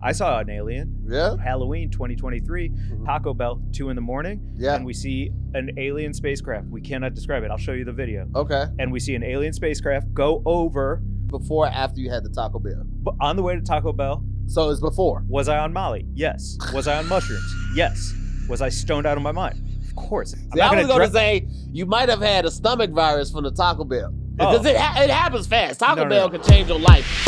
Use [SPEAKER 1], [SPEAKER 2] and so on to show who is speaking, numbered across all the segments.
[SPEAKER 1] I saw an alien.
[SPEAKER 2] Yeah.
[SPEAKER 1] Halloween 2023, Taco Bell, 2 a.m.
[SPEAKER 2] Yeah.
[SPEAKER 1] And we see an alien spacecraft. We cannot describe it. I'll show you the video.
[SPEAKER 2] Okay.
[SPEAKER 1] And we see an alien spacecraft go over.
[SPEAKER 2] Before or after you had the Taco Bell?
[SPEAKER 1] On the way to Taco Bell.
[SPEAKER 2] So it's before.
[SPEAKER 1] Was I on Molly? Yes. Was I on mushrooms? Yes. Was I stoned out of my mind? Of course.
[SPEAKER 2] See, I was going to say you might have had a stomach virus from the Taco Bell. Because it happens fast. Taco Bell can change your life.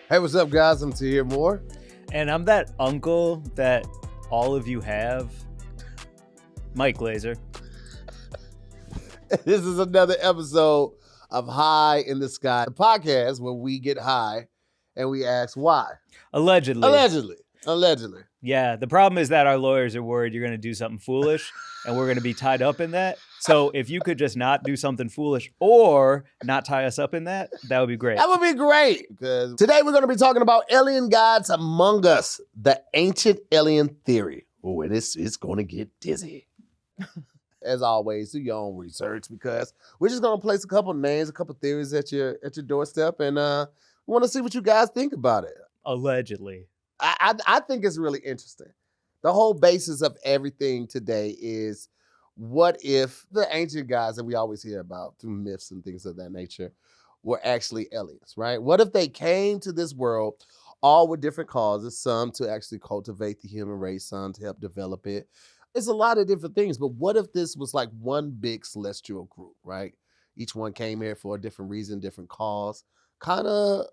[SPEAKER 2] Hey, what's up, guys? I'm to hear more.
[SPEAKER 1] And I'm that uncle that all of you have, Mike Glazer.
[SPEAKER 2] This is another episode of High in the Sky, the podcast where we get high and we ask why.
[SPEAKER 1] Allegedly.
[SPEAKER 2] Allegedly.
[SPEAKER 1] Yeah, the problem is that our lawyers are worried you're going to do something foolish and we're going to be tied up in that. So if you could just not do something foolish or not tie us up in that, that would be great.
[SPEAKER 2] That would be great. Because today we're going to be talking about alien gods among us, the ancient alien theory. Oh, and it's going to get dizzy. As always, do your own research because we're just going to place a couple names, a couple theories at your doorstep, and we want to see what you guys think about it.
[SPEAKER 1] Allegedly.
[SPEAKER 2] I think it's really interesting. The whole basis of everything today is what if the ancient gods that we always hear about through myths and things of that nature were actually aliens, right? What if they came to this world all with different causes, some to actually cultivate the human race, some to help develop it. It's a lot of different things, but what if this was like one big celestial group, right? Each one came here for a different reason, different cause, kind of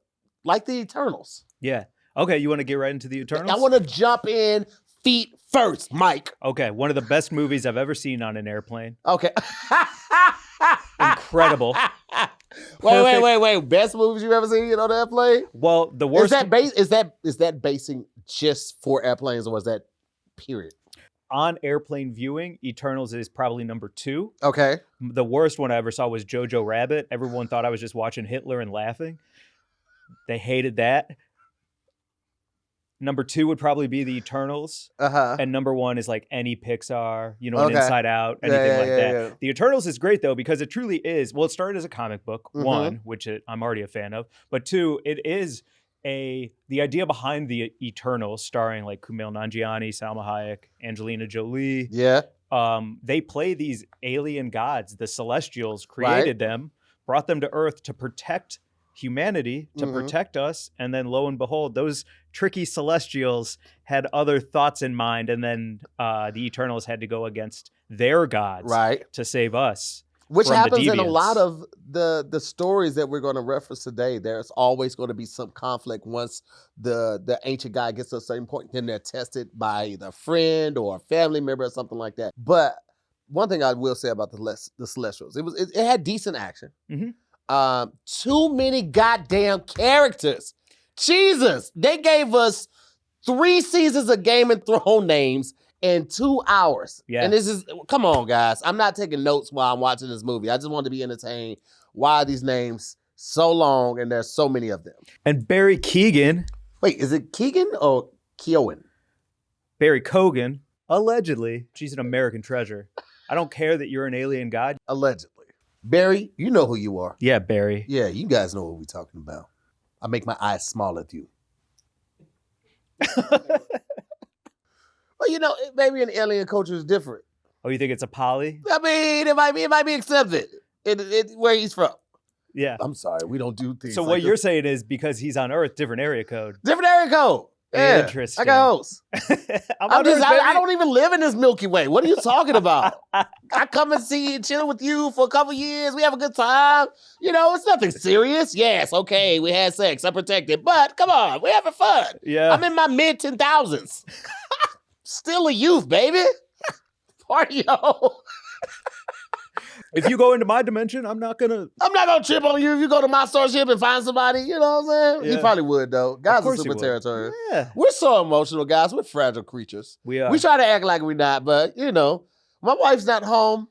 [SPEAKER 2] like the Eternals.
[SPEAKER 1] Yeah. Okay, you want to get right into the Eternals?
[SPEAKER 2] I want to jump in feet first, Mike.
[SPEAKER 1] Okay, one of the best movies I've ever seen on an airplane.
[SPEAKER 2] Okay.
[SPEAKER 1] Incredible.
[SPEAKER 2] Wait. Best movies you've ever seen on an airplane?
[SPEAKER 1] Well, the worst.
[SPEAKER 2] Is that basing just for airplanes, or was that period?
[SPEAKER 1] On airplane viewing, Eternals is probably number 2.
[SPEAKER 2] Okay.
[SPEAKER 1] The worst one I ever saw was Jojo Rabbit. Everyone thought I was just watching Hitler and laughing. They hated that. Number 2 would probably be the Eternals. And number 1 is like any Pixar, an Inside Out, anything like that. Yeah. The Eternals is great though, because it truly is. Well, it started as a comic book, 1, which I'm already a fan of. But 2, it is the idea behind the Eternals, starring like Kumail Nanjiani, Salma Hayek, Angelina Jolie.
[SPEAKER 2] Yeah.
[SPEAKER 1] They play these alien gods. The Celestials created them, brought them to Earth to protect humanity, to protect us, and then lo and behold, those tricky Celestials had other thoughts in mind, and then the Eternals had to go against their gods to save us.
[SPEAKER 2] Which happens in a lot of the stories that we're going to reference today. There's always going to be some conflict once the ancient god gets to a certain point, then they're tested by either a friend or a family member or something like that. But one thing I will say about the Celestials, it had decent action. Too many goddamn characters. Jesus, they gave us 3 seasons of Game of Thrones names in 2 hours. Yeah. And this is, come on, guys. I'm not taking notes while I'm watching this movie. I just want to be entertained. Why are these names so long and there's so many of them?
[SPEAKER 1] And Barry Keoghan.
[SPEAKER 2] Wait, is it Keegan or Keowen?
[SPEAKER 1] Barry Keoghan. Allegedly. She's an American treasure. I don't care that you're an alien god.
[SPEAKER 2] Allegedly. Barry, you know who you are.
[SPEAKER 1] Yeah, Barry.
[SPEAKER 2] Yeah, you guys know what we're talking about. I make my eyes small at you. Well, maybe an alien culture is different.
[SPEAKER 1] Oh, you think it's a poly?
[SPEAKER 2] I mean, it might be accepted. Where he's from.
[SPEAKER 1] Yeah.
[SPEAKER 2] I'm sorry, we don't do things.
[SPEAKER 1] So what you're saying is because he's on Earth, different area code.
[SPEAKER 2] Different area code. Yeah.
[SPEAKER 1] Interesting.
[SPEAKER 2] I got hosts. I don't even live in this Milky Way. What are you talking about? I come and see and chill with you for a couple years. We have a good time. It's nothing serious. Yes, okay, we had sex. I protected. But come on, we're having fun. Yeah. I'm in my mid-10,000s. Still a youth, baby. Party, yo.
[SPEAKER 1] If you go into my dimension, I'm not gonna
[SPEAKER 2] trip on you. If you go to my starship and find somebody, you know what I'm saying? Yeah. You probably would, though. Guys are super territorial. Yeah. We're so emotional, guys. We're fragile creatures.
[SPEAKER 1] We are.
[SPEAKER 2] We try to act like we're not, but, my wife's not home.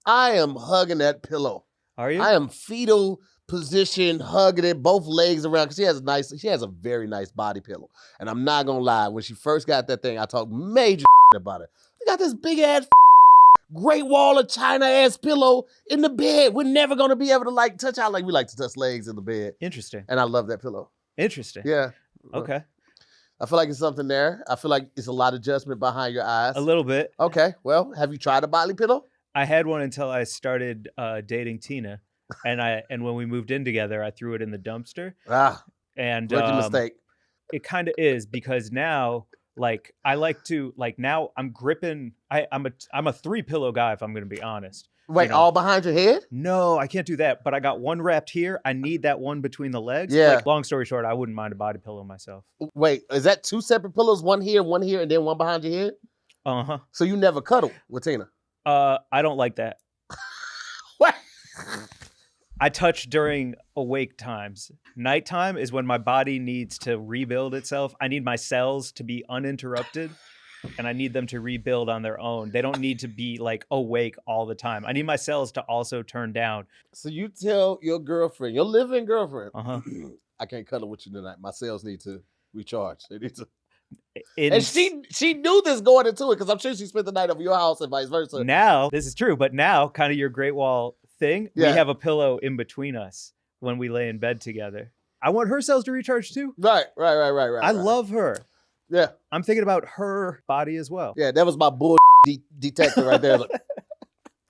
[SPEAKER 2] I am hugging that pillow.
[SPEAKER 1] Are you?
[SPEAKER 2] I am fetal position, hugging it, both legs around, because she has a very nice body pillow. And I'm not going to lie, when she first got that thing, I talked major about it. She got this big ass Great Wall of China ass pillow in the bed. We're never gonna be able to like touch out like we like to touch legs in the bed.
[SPEAKER 1] Interesting.
[SPEAKER 2] And I love that pillow.
[SPEAKER 1] Interesting.
[SPEAKER 2] Yeah.
[SPEAKER 1] Okay.
[SPEAKER 2] I feel like it's something there. I feel like it's a lot of judgment behind your eyes.
[SPEAKER 1] A little bit.
[SPEAKER 2] Okay. Well, have you tried a body pillow?
[SPEAKER 1] I had one until I started dating Tina, and when we moved in together, I threw it in the dumpster. And
[SPEAKER 2] rookie mistake.
[SPEAKER 1] It kind of is, because now, like, I like to, like, now I'm gripping. I'm a 3-pillow guy, if I'm going to be honest.
[SPEAKER 2] Wait, all behind your head?
[SPEAKER 1] No, I can't do that. But I got one wrapped here. I need that one between the legs.
[SPEAKER 2] Yeah.
[SPEAKER 1] Like, long story short, I wouldn't mind a body pillow myself.
[SPEAKER 2] Wait, is that 2 separate pillows? One here, and then one behind your head?
[SPEAKER 1] Uh-huh.
[SPEAKER 2] So you never cuddle with Tina?
[SPEAKER 1] I don't like that.
[SPEAKER 2] What?
[SPEAKER 1] I touch during awake times. Nighttime is when my body needs to rebuild itself. I need my cells to be uninterrupted, and I need them to rebuild on their own. They don't need to be like awake all the time. I need my cells to also turn down.
[SPEAKER 2] So you tell your girlfriend, your living girlfriend,
[SPEAKER 1] I
[SPEAKER 2] can't cuddle with you tonight. My cells need to recharge. They need to.
[SPEAKER 1] And
[SPEAKER 2] she knew this going into it, because I'm sure she spent the night over your house and vice versa.
[SPEAKER 1] Now, this is true, but now, kind of your Great Wall thing, we have a pillow in between us when we lay in bed together. I want her cells to recharge too.
[SPEAKER 2] Right.
[SPEAKER 1] I love her.
[SPEAKER 2] Yeah.
[SPEAKER 1] I'm thinking about her body as well.
[SPEAKER 2] Yeah, that was my bull detector right there. Look.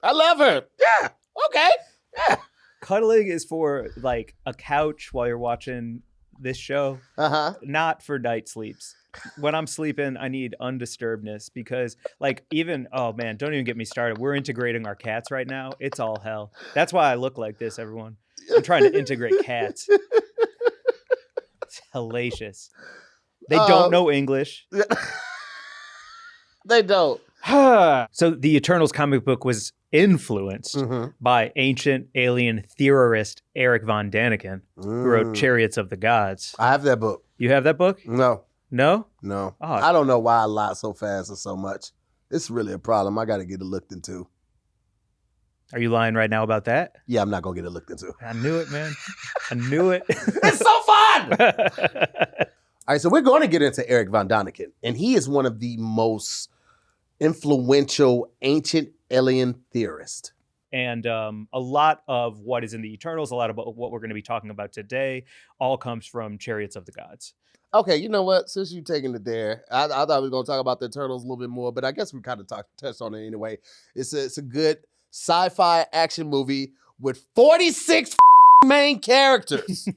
[SPEAKER 2] I love her. Yeah. Okay. Yeah.
[SPEAKER 1] Cuddling is for like a couch while you're watching this show, not for night sleeps. When I'm sleeping, I need undisturbedness, because like even, oh man, don't even get me started. We're integrating our cats right now. It's all hell. That's why I look like this, everyone. I'm trying to integrate cats. It's hellacious. They don't know English.
[SPEAKER 2] They don't.
[SPEAKER 1] So the Eternals comic book was influenced by ancient alien theorist Eric von Daniken, who wrote Chariots of the Gods.
[SPEAKER 2] I have that book.
[SPEAKER 1] You have that book?
[SPEAKER 2] No.
[SPEAKER 1] No?
[SPEAKER 2] No.
[SPEAKER 1] Oh.
[SPEAKER 2] I don't know why I lie so fast or so much. It's really a problem. I got to get it looked into.
[SPEAKER 1] Are you lying right now about that?
[SPEAKER 2] Yeah, I'm not going to get it looked into.
[SPEAKER 1] I knew it, man. I knew it.
[SPEAKER 2] It's so fun! All right, so we're going to get into Eric von Daniken, and he is one of the most influential ancient alien theorists.
[SPEAKER 1] And a lot of what is in the Eternals, a lot of what we're going to be talking about today, all comes from Chariots of the Gods.
[SPEAKER 2] Okay, you know what? Since you're taking it there, I thought we were going to talk about the Eternals a little bit more, but I guess we kind of touched on it anyway. It's a good sci-fi action movie with 46 main characters.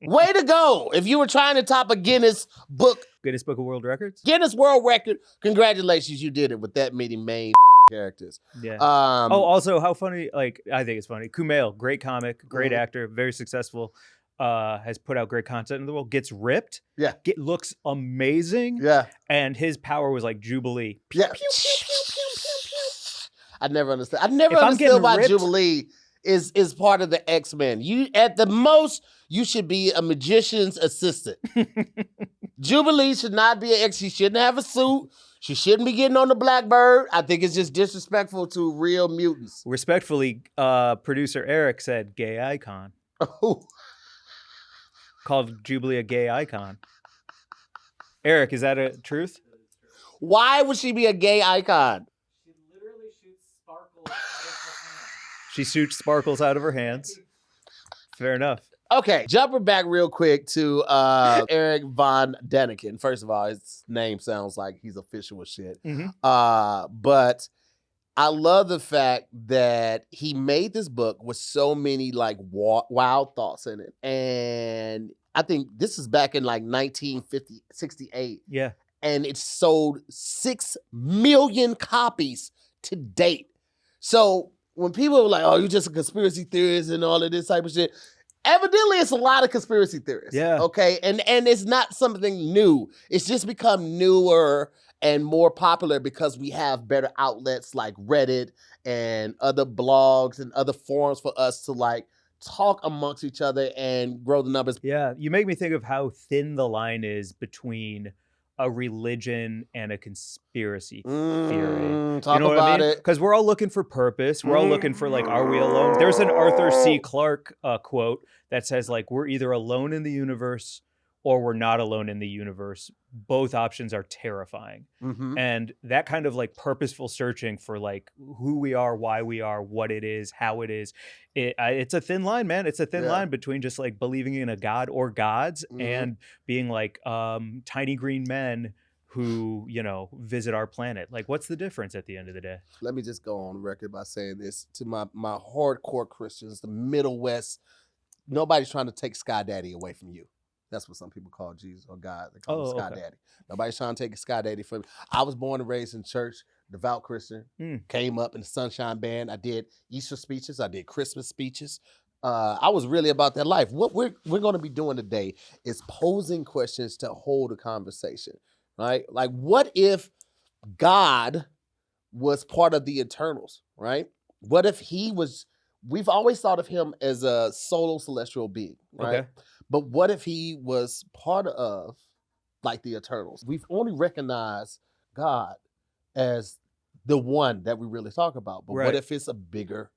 [SPEAKER 2] Way to go. If you were trying to top a Guinness Book
[SPEAKER 1] of World Records?
[SPEAKER 2] Guinness World Record, congratulations, you did it with that many main characters.
[SPEAKER 1] Yeah. Also, how funny, like, I think it's funny. Kumail, great comic, great actor, very successful, has put out great content in the world, gets ripped.
[SPEAKER 2] Yeah.
[SPEAKER 1] Looks amazing.
[SPEAKER 2] Yeah.
[SPEAKER 1] And his power was like Jubilee.
[SPEAKER 2] Pew, yeah. Pew, pew, pew, pew, pew, pew. I never understood. I never understood why ripped, Jubilee is part of the X-Men. You, at the most, you should be a magician's assistant. Jubilee should not be an X. She shouldn't have a suit. She shouldn't be getting on the Blackbird. I think it's just disrespectful to real mutants.
[SPEAKER 1] Respectfully, producer Eric said gay icon.
[SPEAKER 2] Oh.
[SPEAKER 1] Called Jubilee a gay icon. Eric, is that a truth?
[SPEAKER 2] Why would she be a gay icon?
[SPEAKER 3] She literally shoots sparkles out of her hands.
[SPEAKER 1] She shoots sparkles out of her hands. Fair enough.
[SPEAKER 2] Okay, jumping back real quick to Eric von Daniken. First of all, his name sounds like he's official as shit. But I love the fact that he made this book with so many like wild thoughts in it. And I think this is back in like 1968.
[SPEAKER 1] Yeah.
[SPEAKER 2] And it sold 6 million copies to date. So when people were like, oh, you're just a conspiracy theorist and all of this type of shit, evidently it's a lot of conspiracy theorists.
[SPEAKER 1] Yeah.
[SPEAKER 2] Okay. And it's not something new. It's just become newer and more popular because we have better outlets like Reddit and other blogs and other forums for us to like talk amongst each other and grow the numbers.
[SPEAKER 1] Yeah. You make me think of how thin the line is between a religion and a conspiracy theory.
[SPEAKER 2] Talk about it.
[SPEAKER 1] Because we're all looking for purpose. We're all looking for like, are we alone? There's an Arthur C. Clarke quote that says like, we're either alone in the universe or we're not alone in the universe. Both options are terrifying. And that kind of like purposeful searching for like who we are, why we are, what it is, how it is. It's a thin line, man. It's a thin line between just like believing in a god or gods and being like tiny green men who, you know, visit our planet. Like, what's the difference at the end of the day?
[SPEAKER 2] Let me just go on record by saying this to my hardcore Christians, the Middle West. Nobody's trying to take Sky Daddy away from you. That's what some people call Jesus or God. They call him Sky Daddy. Nobody's trying to take a Sky Daddy from me. I was born and raised in church, devout Christian. Came up in the Sunshine Band. I did Easter speeches. I did Christmas speeches. I was really about that life. What we're going to be doing today is posing questions to hold a conversation, right? Like, what if God was part of the Eternals, right? What if he was, we've always thought of him as a solo celestial being, right? Okay. But what if he was part of like the Eternals? We've only recognized God as the one that we really talk about. But what if it's a bigger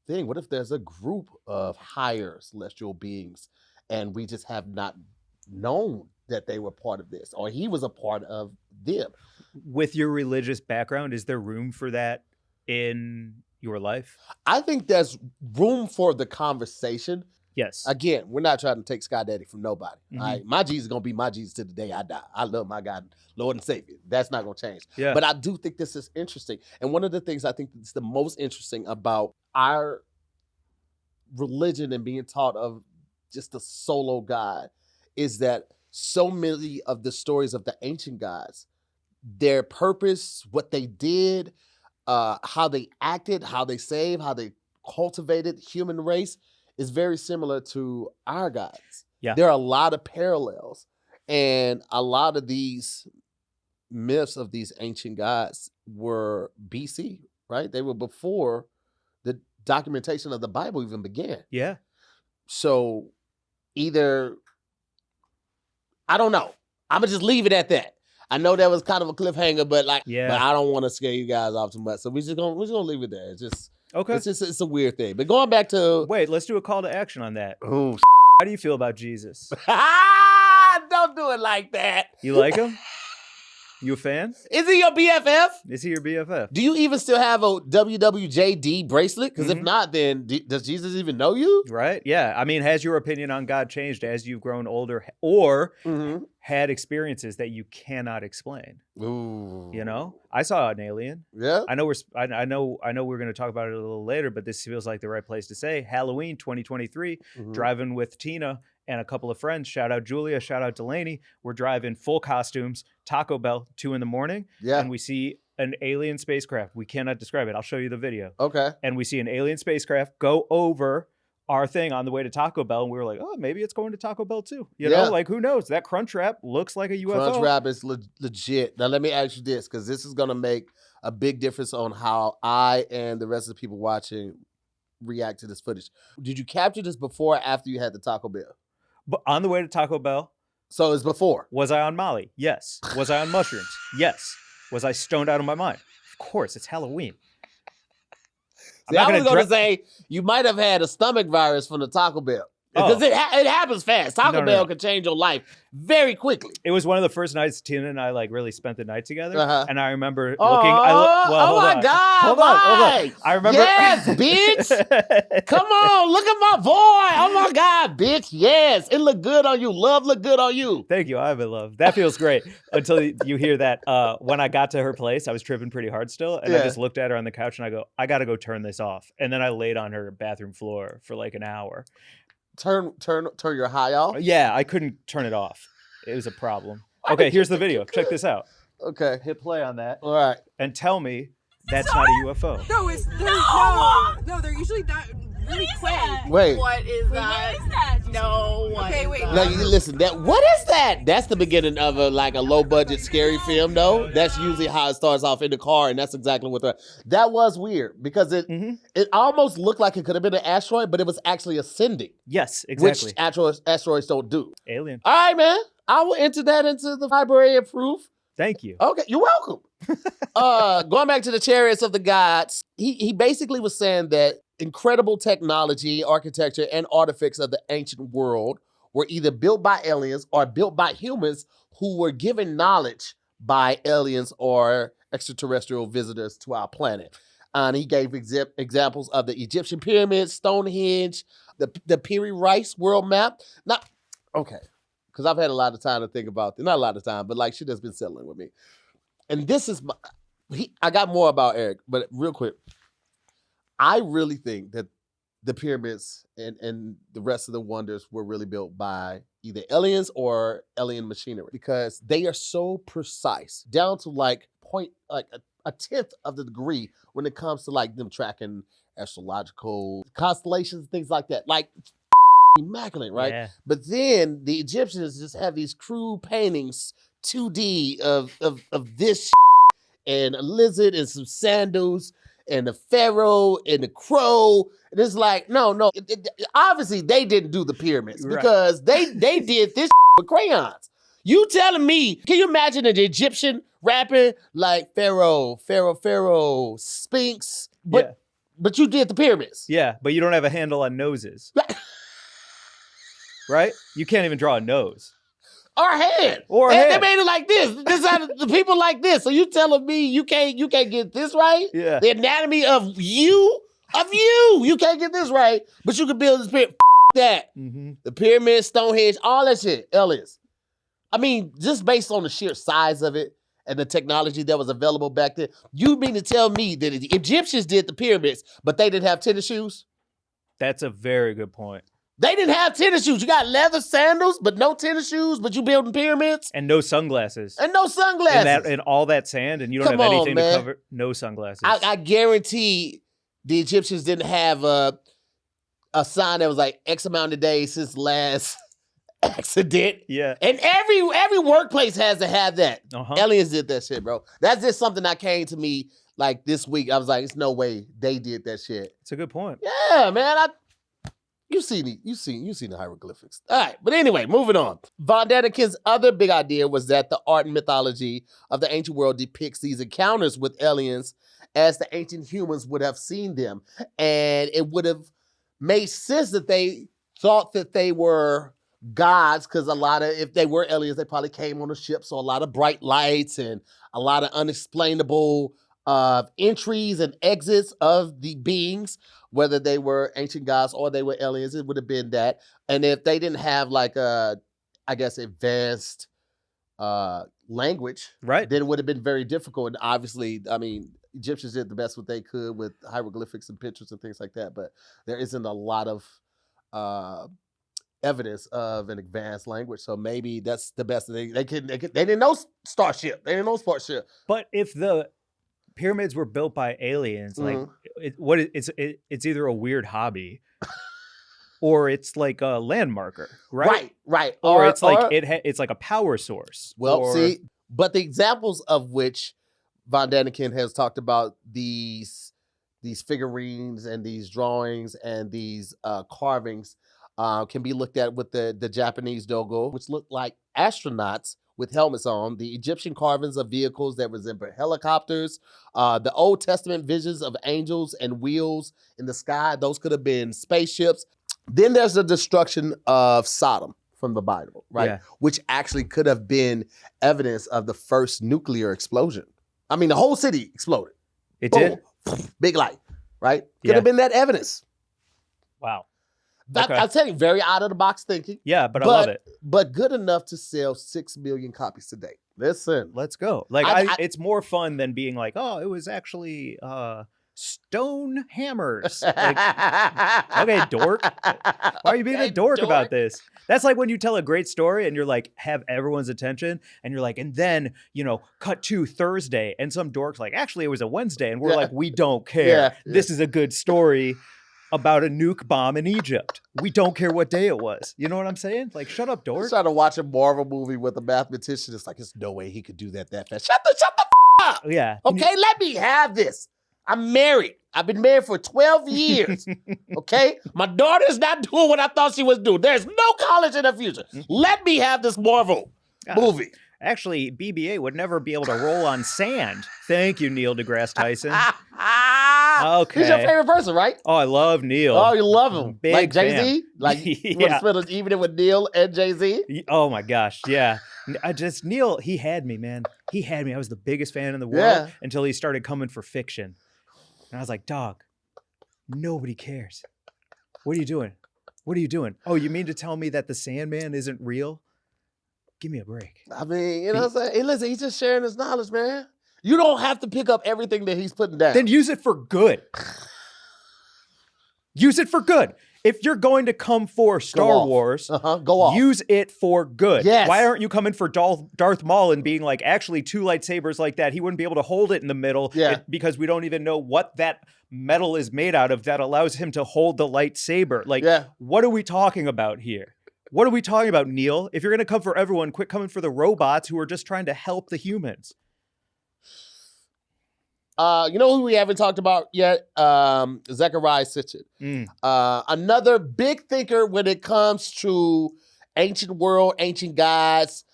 [SPEAKER 2] thing? What if there's a group of higher celestial beings and we just have not known that they were part of this or he was a part of them?
[SPEAKER 1] With your religious background, is there room for that in your life?
[SPEAKER 2] I think there's room for the conversation.
[SPEAKER 1] Yes.
[SPEAKER 2] Again, we're not trying to take Sky Daddy from nobody. All right? My Jesus is going to be my Jesus to the day I die. I love my God, Lord and Savior. That's not going to change. Yeah. But I do think this is interesting. And one of the things I think that's the most interesting about our religion and being taught of just a solo God is that so many of the stories of the ancient gods, their purpose, what they did, how they acted, how they saved, how they cultivated human race is very similar to our gods. Yeah. There are a lot of parallels. And a lot of these myths of these ancient gods were BC, right? They were before the documentation of the Bible even began.
[SPEAKER 1] Yeah.
[SPEAKER 2] So either, I don't know. I'm going to just leave it at that. I know that was kind of a cliffhanger, but like, but I don't want to scare you guys off too much. So we're just gonna leave it there. It's just okay. It's a weird thing. But going back to
[SPEAKER 1] let's do a call to action on that.
[SPEAKER 2] Oh,
[SPEAKER 1] how do you feel about Jesus?
[SPEAKER 2] Don't do it like that.
[SPEAKER 1] You like him? You a fan?
[SPEAKER 2] Is he your BFF?
[SPEAKER 1] Is he your BFF?
[SPEAKER 2] Do you even still have a WWJD bracelet? Because if not, then does Jesus even know you?
[SPEAKER 1] Right. Yeah. I mean, has your opinion on God changed as you've grown older or had experiences that you cannot explain?
[SPEAKER 2] Ooh.
[SPEAKER 1] You know, I saw an alien.
[SPEAKER 2] Yeah.
[SPEAKER 1] I know we're going to talk about it a little later, but this feels like the right place to say Halloween 2023, driving with Tina and a couple of friends. Shout out Julia, shout out Delaney. We're driving full costumes, Taco Bell, 2 a.m. Yeah. And we see an alien spacecraft. We cannot describe it. I'll show you the video.
[SPEAKER 2] Okay.
[SPEAKER 1] And we see an alien spacecraft go over our thing on the way to Taco Bell. And we were like, oh, maybe it's going to Taco Bell too. You know, like who knows? That Crunchwrap looks like a UFO.
[SPEAKER 2] Crunchwrap is legit. Now let me ask you this, because this is going to make a big difference on how I and the rest of the people watching react to this footage. Did you capture this before or after you had the Taco Bell?
[SPEAKER 1] But on the way to Taco Bell.
[SPEAKER 2] So it's before.
[SPEAKER 1] Was I on Molly? Yes. Was I on mushrooms? Yes. Was I stoned out of my mind? Of course, it's Halloween.
[SPEAKER 2] See, I was going to say you might have had a stomach virus from the Taco Bell. Because it happens fast. Taco Bell can change your life very quickly.
[SPEAKER 1] It was one of the first nights Tina and I like really spent the night together. And I remember looking.
[SPEAKER 2] Oh my God.
[SPEAKER 1] Hold on. I remember.
[SPEAKER 2] Yes, bitch. Come on. Look at my boy. Oh my God, bitch. Yes. It looked good on you. Love looked good on you.
[SPEAKER 1] Thank you. I'm in love. That feels great. Until you hear that. When I got to her place, I was tripping pretty hard still. And I just looked at her on the couch and I go, I got to go turn this off. And then I laid on her bathroom floor for like an hour.
[SPEAKER 2] Turn your high off?
[SPEAKER 1] Yeah, I couldn't turn it off. It was a problem. Okay, here's the video. Check this out.
[SPEAKER 2] Okay.
[SPEAKER 1] Hit play on that.
[SPEAKER 2] All right.
[SPEAKER 1] And tell me that's not a UFO.
[SPEAKER 4] No, they're usually not really quick.
[SPEAKER 2] Wait.
[SPEAKER 4] What is that?
[SPEAKER 3] What is that?
[SPEAKER 4] No.
[SPEAKER 3] Okay, wait.
[SPEAKER 2] Now you listen. What is that? That's the beginning of a low budget scary film, though. That's usually how it starts off in the car, and that's exactly what that was weird because it almost looked like it could have been an asteroid, but it was actually ascending.
[SPEAKER 1] Yes, exactly.
[SPEAKER 2] Which asteroids don't do.
[SPEAKER 1] Alien.
[SPEAKER 2] All right, man. I will enter that into the library of proof.
[SPEAKER 1] Thank you.
[SPEAKER 2] Okay, you're welcome. Going back to the chariots of the gods, he basically was saying that incredible technology, architecture, and artifacts of the ancient world were either built by aliens or built by humans who were given knowledge by aliens or extraterrestrial visitors to our planet. And he gave examples of the Egyptian pyramids, Stonehenge, the Piri Rice world map. Okay, because I've had a lot of time to think about this. Not a lot of time, but like shit has been settling with me. And this is I got more about Eric, but real quick, I really think that the pyramids and the rest of the wonders were really built by either aliens or alien machinery, because they are so precise, down to like a tenth of the degree when it comes to like them tracking astrological constellations and things like that. Like immaculate, right? Yeah. But then the Egyptians just have these crude paintings, 2D of this and a lizard and some sandals and the pharaoh and the crow. And it's like, no. Obviously, they didn't do the pyramids because they did this with crayons. You telling me, can you imagine an Egyptian rapping like Pharaoh, Sphinx, but you did the pyramids? Yeah,
[SPEAKER 1] but you don't have a handle on noses. Right? You can't even draw a nose.
[SPEAKER 2] Or a hand. They made it like this. The people like this. So you telling me you can't get this right?
[SPEAKER 1] Yeah.
[SPEAKER 2] The anatomy of you, you can't get this right, but you can build this pyramid. That. Mm-hmm. The pyramid, Stonehenge, all that shit, aliens. I mean, just based on the sheer size of it and the technology that was available back then, you mean to tell me that the Egyptians did the pyramids, but they didn't have tennis shoes?
[SPEAKER 1] That's a very good point.
[SPEAKER 2] They didn't have tennis shoes. You got leather sandals, but no tennis shoes, but you building pyramids?
[SPEAKER 1] And no sunglasses.
[SPEAKER 2] And
[SPEAKER 1] all that sand, and you don't have anything to cover. No sunglasses.
[SPEAKER 2] I guarantee the Egyptians didn't have a sign that was like X amount of days since last accident.
[SPEAKER 1] Yeah.
[SPEAKER 2] And every workplace has to have that.
[SPEAKER 1] Uh-huh.
[SPEAKER 2] Aliens did that shit, bro. That's just something that came to me like this week. I was like, it's no way they did that shit.
[SPEAKER 1] It's a good point.
[SPEAKER 2] Yeah, man. You've seen the hieroglyphics. All right, but anyway, moving on. Von Daniken's other big idea was that the art and mythology of the ancient world depicts these encounters with aliens as the ancient humans would have seen them. And it would have made sense that they thought that they were gods, because if they were aliens, they probably came on a ship, so a lot of bright lights and a lot of unexplainable entries and exits of the beings, whether they were ancient gods or they were aliens. It would have been that. And if they didn't have like advanced language,
[SPEAKER 1] right,
[SPEAKER 2] then it would have been very difficult. And obviously, I mean, Egyptians did the best what they could with hieroglyphics and pictures and things like that, but there isn't a lot of evidence of an advanced language. So maybe that's the best. They didn't know starship. They didn't know spaceship.
[SPEAKER 1] But if the pyramids were built by aliens, like it's either a weird hobby or it's like a landmarker, right?
[SPEAKER 2] Right.
[SPEAKER 1] Or it's like it's like a power source.
[SPEAKER 2] Well, see, but the examples of which Von Daniken has talked about, these figurines and these drawings and these carvings can be looked at with the Japanese dogo, which look like astronauts with helmets on, the Egyptian carvings of vehicles that resemble helicopters, the Old Testament visions of angels and wheels in the sky. Those could have been spaceships. Then there's the destruction of Sodom from the Bible, right? Yeah. Which actually could have been evidence of the first nuclear explosion. I mean, the whole city exploded.
[SPEAKER 1] It did?
[SPEAKER 2] Big light, right? Could have been that evidence.
[SPEAKER 1] Wow.
[SPEAKER 2] Okay. I'm telling you, very out of the box thinking.
[SPEAKER 1] Yeah, but I love it.
[SPEAKER 2] But good enough to sell 6 million copies today. Listen.
[SPEAKER 1] Let's go. Like, it's more fun than being like, oh, it was actually stone hammers. Like, okay, dork. Why are you being a dork about this? That's like when you tell a great story and you're like, have everyone's attention, and you're like, and then, cut to Thursday, and some dork's like, actually, it was a Wednesday, and we're like, we don't care. This is a good story about a nuke bomb in Egypt. We don't care what day it was. You know what I'm saying? Like, shut up, dork.
[SPEAKER 2] I'm trying to watch a Marvel movie with a mathematician. It's like, there's no way he could do that fast. Shut the up.
[SPEAKER 1] Yeah.
[SPEAKER 2] Okay, let me have this. I'm married. I've been married for 12 years. Okay? My daughter's not doing what I thought she was doing. There's no college in the future. Let me have this Marvel movie.
[SPEAKER 1] Actually, BB-8 would never be able to roll on sand. Thank you, Neil deGrasse Tyson. Okay.
[SPEAKER 2] He's your favorite person, right?
[SPEAKER 1] Oh, I love Neil.
[SPEAKER 2] Oh, you love him.
[SPEAKER 1] Big
[SPEAKER 2] like Jay-Z? Like, you want to spend an evening with Neil and Jay-Z?
[SPEAKER 1] Oh, my gosh, yeah. Neil, he had me, man. He had me. I was the biggest fan in the world until he started coming for fiction. And I was like, dog, nobody cares. What are you doing? What are you doing? Oh, you mean to tell me that the Sandman isn't real? Give me a break.
[SPEAKER 2] I mean, you know what I'm saying? Hey, listen, he's just sharing his knowledge, man. You don't have to pick up everything that he's putting down.
[SPEAKER 1] Then use it for good. Use it for good. If you're going to come for Star Wars,
[SPEAKER 2] go off.
[SPEAKER 1] Use it for good.
[SPEAKER 2] Yes.
[SPEAKER 1] Why aren't you coming for Darth Maul and being like, actually, 2 lightsabers like that, he wouldn't be able to hold it in the middle because we don't even know what that metal is made out of that allows him to hold the lightsaber. Like, what are we talking about here? What are we talking about, Neil? If you're going to come for everyone, quit coming for the robots who are just trying to help the humans.
[SPEAKER 2] You know who we haven't talked about yet? Zecharia Sitchin. Another big thinker when it comes to ancient world, ancient gods,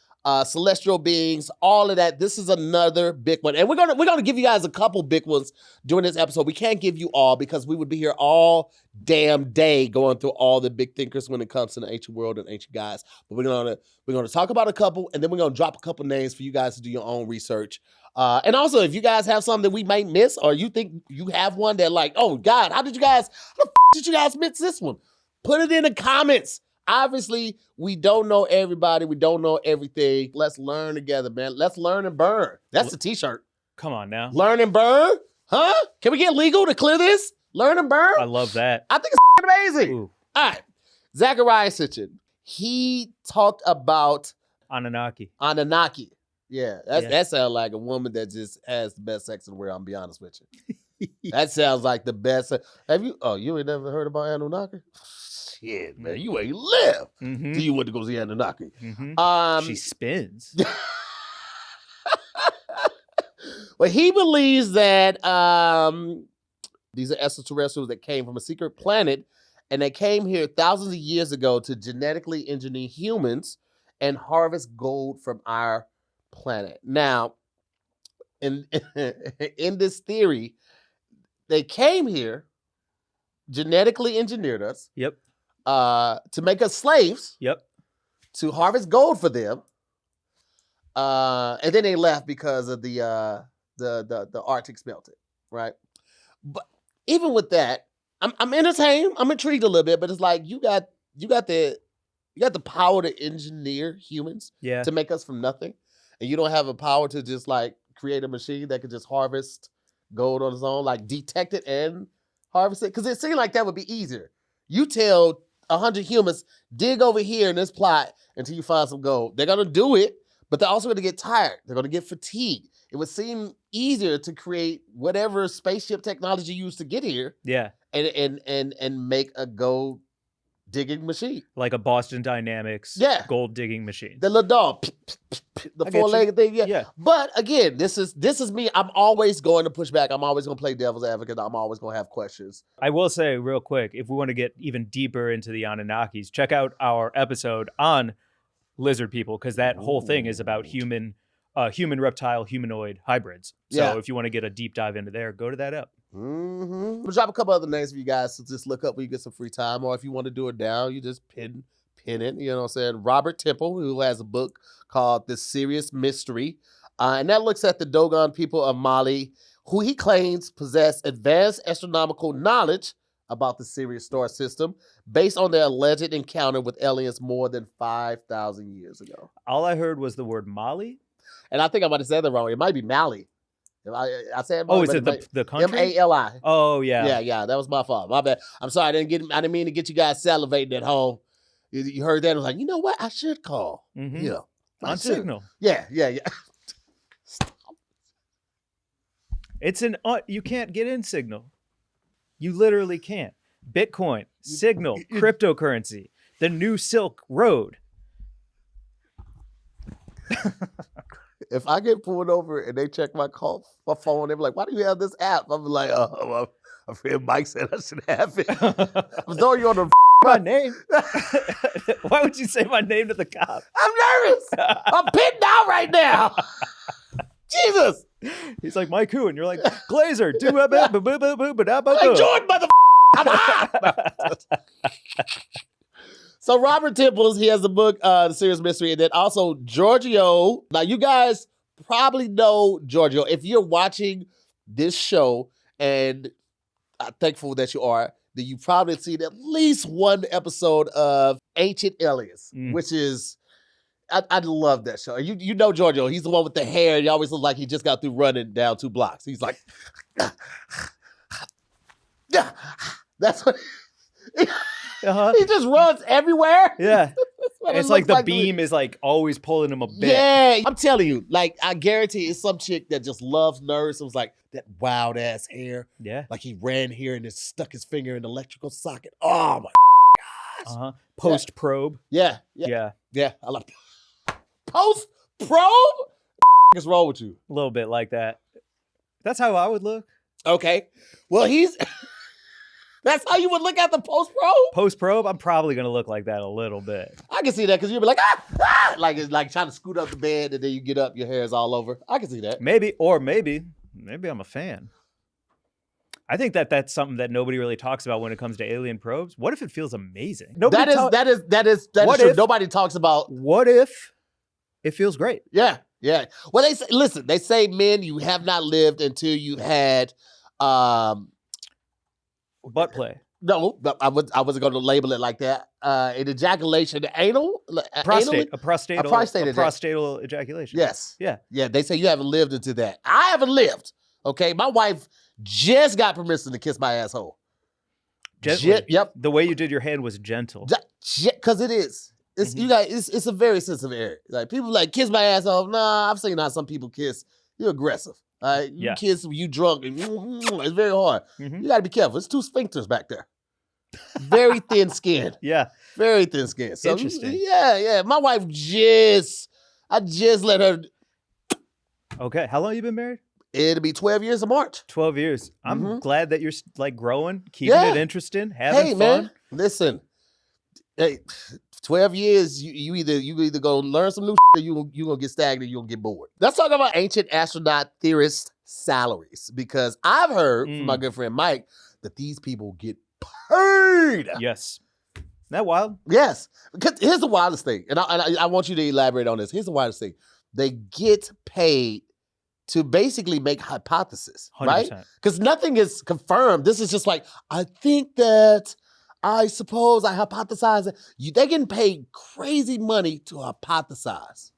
[SPEAKER 2] celestial beings, all of that. This is another big one. And we're gonna give you guys a couple big ones during this episode. We can't give you all because we would be here all damn day going through all the big thinkers when it comes to the ancient world and ancient gods. But we're gonna talk about a couple, and then we're gonna drop a couple names for you guys to do your own research. And also, if you guys have something that we might miss, or you think you have one that like, oh God, how the f did you guys miss this one? Put it in the comments. Obviously, we don't know everybody. We don't know everything. Let's learn together, man. Let's learn and burn. That's the t-shirt.
[SPEAKER 1] Come on now.
[SPEAKER 2] Learn and burn? Huh? Can we get legal to clear this? Learn and burn?
[SPEAKER 1] I love that.
[SPEAKER 2] I think it's amazing.
[SPEAKER 1] Ooh.
[SPEAKER 2] All right. Zecharia Sitchin. He talked about
[SPEAKER 1] Anunnaki.
[SPEAKER 2] Yeah, that sounds like a woman that just has the best sex in the world, I'm be honest with you. That sounds like the best. You ain't never heard about Anunnaki? Shit, man, you ain't live till you went to go see Anunnaki.
[SPEAKER 1] She spins.
[SPEAKER 2] Well, he believes that these are extraterrestrials that came from a secret planet, and they came here thousands of years ago to genetically engineer humans and harvest gold from our planet. Now, in this theory, they came here, genetically engineered us.
[SPEAKER 1] Yep.
[SPEAKER 2] To make us slaves.
[SPEAKER 1] Yep.
[SPEAKER 2] To harvest gold for them. And then they left because of the Arctic melted, right? But even with that, I'm entertained. I'm intrigued a little bit, but it's like you got the power to engineer humans to make us from nothing. And you don't have a power to just like create a machine that could just harvest gold on its own, like detect it and harvest it. Because it seemed like that would be easier. You tell 100 humans, dig over here in this plot until you find some gold. They're going to do it, but they're also going to get tired. They're going to get fatigued. It would seem easier to create whatever spaceship technology you used to get here.
[SPEAKER 1] Yeah.
[SPEAKER 2] And make a gold digging machine.
[SPEAKER 1] Like a Boston Dynamics gold digging machine.
[SPEAKER 2] The little dog. The 4-legged thing. Yeah. But again, this is me. I'm always going to push back. I'm always going to play devil's advocate. I'm always going to have questions.
[SPEAKER 1] I will say real quick, if we want to get even deeper into the Anunnakis, check out our episode on lizard people, because that whole thing is about human reptile humanoid hybrids. So if you want to get a deep dive into there, go to that up.
[SPEAKER 2] We'll drop a couple other names for you guys to just look up when you get some free time, or if you want to do it down, you just pin it. You know what I'm saying? Robert Temple, who has a book called The Serious Mystery, and that looks at the Dogon people of Mali, who he claims possess advanced astronomical knowledge about the Sirius star system based on their alleged encounter with aliens more than 5,000 years ago.
[SPEAKER 1] All I heard was the word Mali.
[SPEAKER 2] And I think I might have said that wrong. It might be Mali. I said,
[SPEAKER 1] is it the country?
[SPEAKER 2] Mali.
[SPEAKER 1] Oh yeah.
[SPEAKER 2] Yeah. That was my fault. My bad. I'm sorry. I didn't mean to get you guys salivating at home. You heard that? I was like, you know what? I should call. Yeah.
[SPEAKER 1] On Signal.
[SPEAKER 2] Yeah.
[SPEAKER 1] It's you can't get in Signal. You literally can't. Bitcoin, Signal, cryptocurrency, the new Silk Road.
[SPEAKER 2] If I get pulled over and they check my phone, they be like, why do you have this app? I'm like, oh, a friend Mike said I should have it. I'm throwing you on the
[SPEAKER 1] my name. Why would you say my name to the cop?
[SPEAKER 2] I'm nervous. I'm pitting out right now. Jesus.
[SPEAKER 1] He's like, Mike who? And you're like, Glazer.
[SPEAKER 2] Like, Jordan, motherfucker. I'm hot. So Robert Temples, he has the book, The Serious Mystery, and then also Giorgio. Now, you guys probably know Giorgio. If you're watching this show, and I'm thankful that you are, then you've probably seen at least one episode of Ancient Aliens, which is, I love that show. You know Giorgio. He's the one with the hair, and he always looks like he just got through running down 2 blocks. He's like, yeah, that's what... He just runs everywhere.
[SPEAKER 1] Yeah. It's like the beam is like always pulling him a bit.
[SPEAKER 2] Yeah. I'm telling you, like, I guarantee it's some chick that just loves nerds. It was like that wild ass hair.
[SPEAKER 1] Yeah.
[SPEAKER 2] Like he ran here and just stuck his finger in the electrical socket. Oh my gosh.
[SPEAKER 1] Post probe.
[SPEAKER 2] Yeah.
[SPEAKER 1] Yeah.
[SPEAKER 2] I love post probe. What's wrong with you?
[SPEAKER 1] A little bit like that. That's how I would look.
[SPEAKER 2] Okay. Well, that's how you would look at the post probe?
[SPEAKER 1] Post probe, I'm probably going to look like that a little bit.
[SPEAKER 2] I can see that because you'll be like, like it's like trying to scoot up the bed and then you get up, your hair is all over. I can see that.
[SPEAKER 1] Maybe I'm a fan. I think that's something that nobody really talks about when it comes to alien probes. What if it feels amazing?
[SPEAKER 2] That is true. Nobody talks about.
[SPEAKER 1] What if it feels great?
[SPEAKER 2] Yeah. Well, they say, men, you have not lived until you had,
[SPEAKER 1] butt play.
[SPEAKER 2] No, I wasn't going to label it like that. An ejaculation, anal,
[SPEAKER 1] a prostatal ejaculation.
[SPEAKER 2] Yes.
[SPEAKER 1] Yeah.
[SPEAKER 2] They say you haven't lived into that. I haven't lived. Okay, my wife just got permission to kiss my asshole.
[SPEAKER 1] Gently.
[SPEAKER 2] Yep.
[SPEAKER 1] The way you did your hand was gentle.
[SPEAKER 2] Because it is. It's you guys. It's a very sensitive area. Like people like kiss my asshole. Nah, I've seen how some people kiss. You're aggressive. You kiss when you drunk, and it's very hard. You got to be careful. It's 2 sphincters back there. Very thin skin.
[SPEAKER 1] Yeah.
[SPEAKER 2] Very thin skin. So,
[SPEAKER 1] interesting.
[SPEAKER 2] Yeah. My wife I just let her.
[SPEAKER 1] Okay. How long you been married?
[SPEAKER 2] It'll be 12 years in March.
[SPEAKER 1] 12 years. I'm glad that you're like growing, keeping it interesting, having fun.
[SPEAKER 2] Man, listen. Hey, 12 years, you either go learn some new shit or you gonna get stagnant, you're gonna get bored. Let's talk about ancient astronaut theorist salaries, because I've heard from my good friend Mike that these people get paid.
[SPEAKER 1] Yes. Isn't that wild?
[SPEAKER 2] Yes. Because here's the wildest thing, and I want you to elaborate on this. Here's the wildest thing. They get paid to basically make hypotheses,
[SPEAKER 1] 100%.
[SPEAKER 2] right? Because nothing is confirmed. This is just like, I think that, I suppose, I hypothesize. They're getting paid crazy money to hypothesize.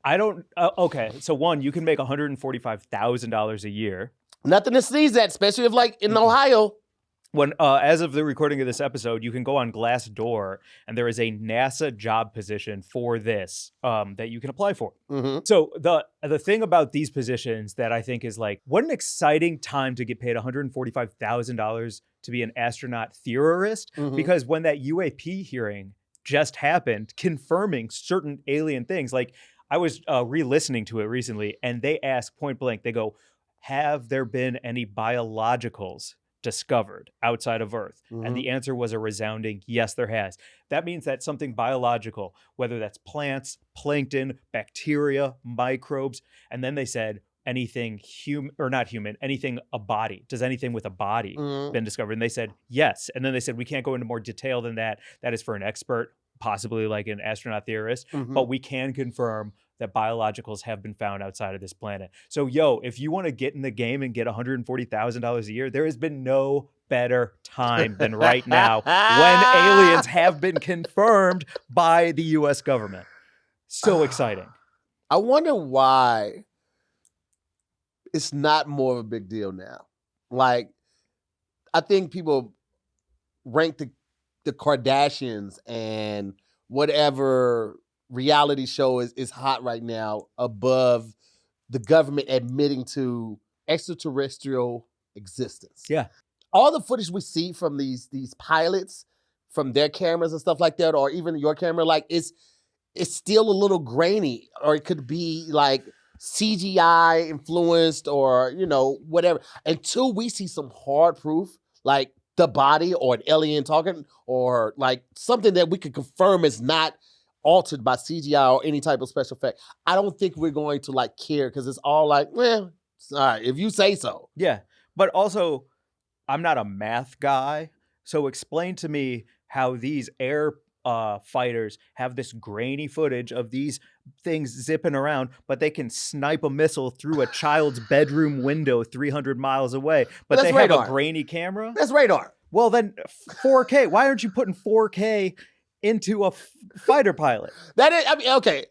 [SPEAKER 1] I don't, okay. So one, you can make $145,000 a year.
[SPEAKER 2] Nothing to sneeze at, especially if like in Ohio.
[SPEAKER 1] When, as of the recording of this episode, you can go on Glassdoor and there is a NASA job position for this that you can apply for. So the thing about these positions that I think is like, what an exciting time to get paid $145,000 to be an astronaut theorist, because when that UAP hearing just happened, confirming certain alien things, like I was re-listening to it recently, and they ask point blank, they go, have there been any biologicals discovered outside of Earth? And the answer was a resounding yes, there has. That means that something biological, whether that's plants, plankton, bacteria, microbes, and then they said anything human or not human, anything a body. Does anything with a body been discovered? And they said yes. And then they said we can't go into more detail than that. That is for an expert, possibly like an astronaut theorist, but we can confirm that biologicals have been found outside of this planet. So, if you want to get in the game and get $140,000 a year, there has been no better time than right now when aliens have been confirmed by the U.S. government. So exciting.
[SPEAKER 2] I wonder why it's not more of a big deal now. Like, I think people rank the Kardashians and whatever reality show is hot right now above the government admitting to extraterrestrial existence.
[SPEAKER 1] Yeah.
[SPEAKER 2] All the footage we see from these pilots, from their cameras and stuff like that, or even your camera, like it's still a little grainy, or it could be like CGI influenced, or whatever. Until we see some hard proof, like the body or an alien talking, or like something that we could confirm is not altered by CGI or any type of special effect, I don't think we're going to like care because it's all like, well, all right, if you say so.
[SPEAKER 1] Yeah, but also, I'm not a math guy, so explain to me how these air fighters have this grainy footage of these things zipping around, but they can snipe a missile through a child's bedroom window 300 miles away, but they have a grainy camera?
[SPEAKER 2] That's radar.
[SPEAKER 1] Well, then 4K. Why aren't you putting 4K into a fighter pilot?
[SPEAKER 2] That is, I mean, okay.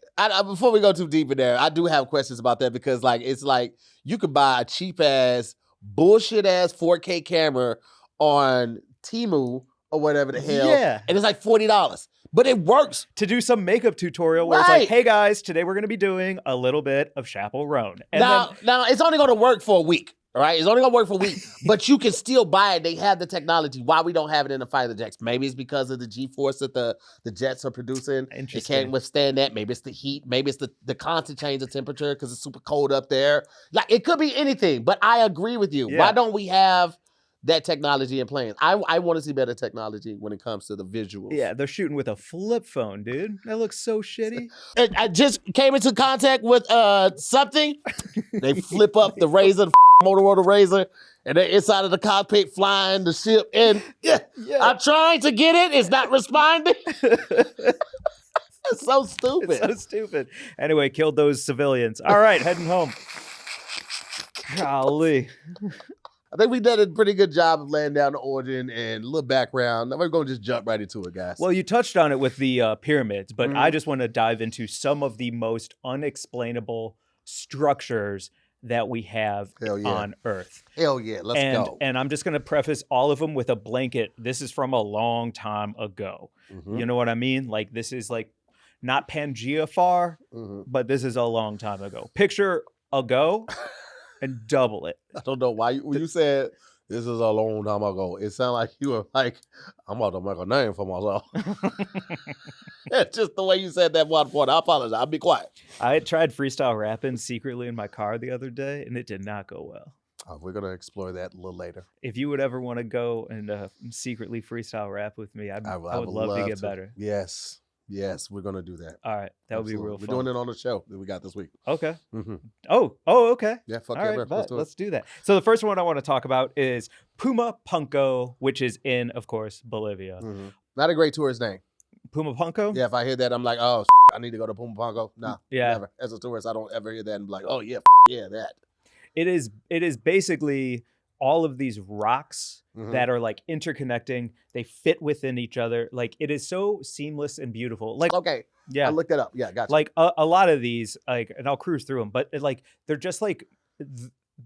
[SPEAKER 2] Before we go too deep in there, I do have questions about that because, like, it's like you could buy a cheap ass, bullshit ass 4K camera on Temu or whatever the hell, and it's like $40, but it works
[SPEAKER 1] to do some makeup tutorial where it's like, hey guys, today we're going to be doing a little bit of chaperone. And
[SPEAKER 2] now it's only going to work for a week. All right, it's only gonna work for a week, but you can still buy it. They have the technology. Why we don't have it in the fighter jets? Maybe it's because of the G-force that the jets are producing. It can't withstand that. Maybe it's the heat. Maybe it's the constant change of temperature because it's super cold up there. Like, it could be anything, but I agree with you. Yeah. Why don't we have that technology in planes? I want to see better technology when it comes to the visuals.
[SPEAKER 1] Yeah, they're shooting with a flip phone, dude. That looks so shitty.
[SPEAKER 2] I just came into contact with something. They flip up the Razor, Motorola Razor, and they're inside of the cockpit flying the ship. And I'm trying to get it. It's not responding. It's so stupid.
[SPEAKER 1] It's so stupid. Anyway, killed those civilians. All right, heading home. Golly.
[SPEAKER 2] I think we did a pretty good job of laying down the origin and a little background. Now we're going to just jump right into it, guys.
[SPEAKER 1] Well, you touched on it with the pyramids, but I just want to dive into some of the most unexplainable structures that we have on Earth.
[SPEAKER 2] Hell yeah, let's go.
[SPEAKER 1] And I'm just going to preface all of them with a blanket. This is from a long time ago. You know what I mean? Like, this is like not Pangea far, but this is a long time ago. Picture ago and double it.
[SPEAKER 2] I don't know why when you said this is a long time ago, it sounded like you were like, I'm about to make a name for myself. It's just the way you said that one point. I apologize. I'll be quiet.
[SPEAKER 1] I tried freestyle rapping secretly in my car the other day, and it did not go well.
[SPEAKER 2] We're going to explore that a little later.
[SPEAKER 1] If you would ever want to go and secretly freestyle rap with me, I would love to get better.
[SPEAKER 2] Yes, we're going to do that.
[SPEAKER 1] All right. That would be real fun.
[SPEAKER 2] We're doing it on the show that we got this week.
[SPEAKER 1] Okay. Oh, okay.
[SPEAKER 2] Yeah, fuck
[SPEAKER 1] all
[SPEAKER 2] yeah,
[SPEAKER 1] right, let's do that. So the first one I want to talk about is Puma Punku, which is in, of course, Bolivia.
[SPEAKER 2] Not a great tourist name.
[SPEAKER 1] Puma Punku?
[SPEAKER 2] Yeah, if I hear that, I'm like, oh, I need to go to Puma Punku. No, never. As a tourist, I don't ever hear that and be like, oh, yeah, that.
[SPEAKER 1] It is basically all of these rocks that are like interconnecting. They fit within each other. Like, it is so seamless and beautiful. Like,
[SPEAKER 2] okay. Yeah. I looked that up. Yeah, gotcha.
[SPEAKER 1] Like a lot of these, like, and I'll cruise through them, but like, they're just like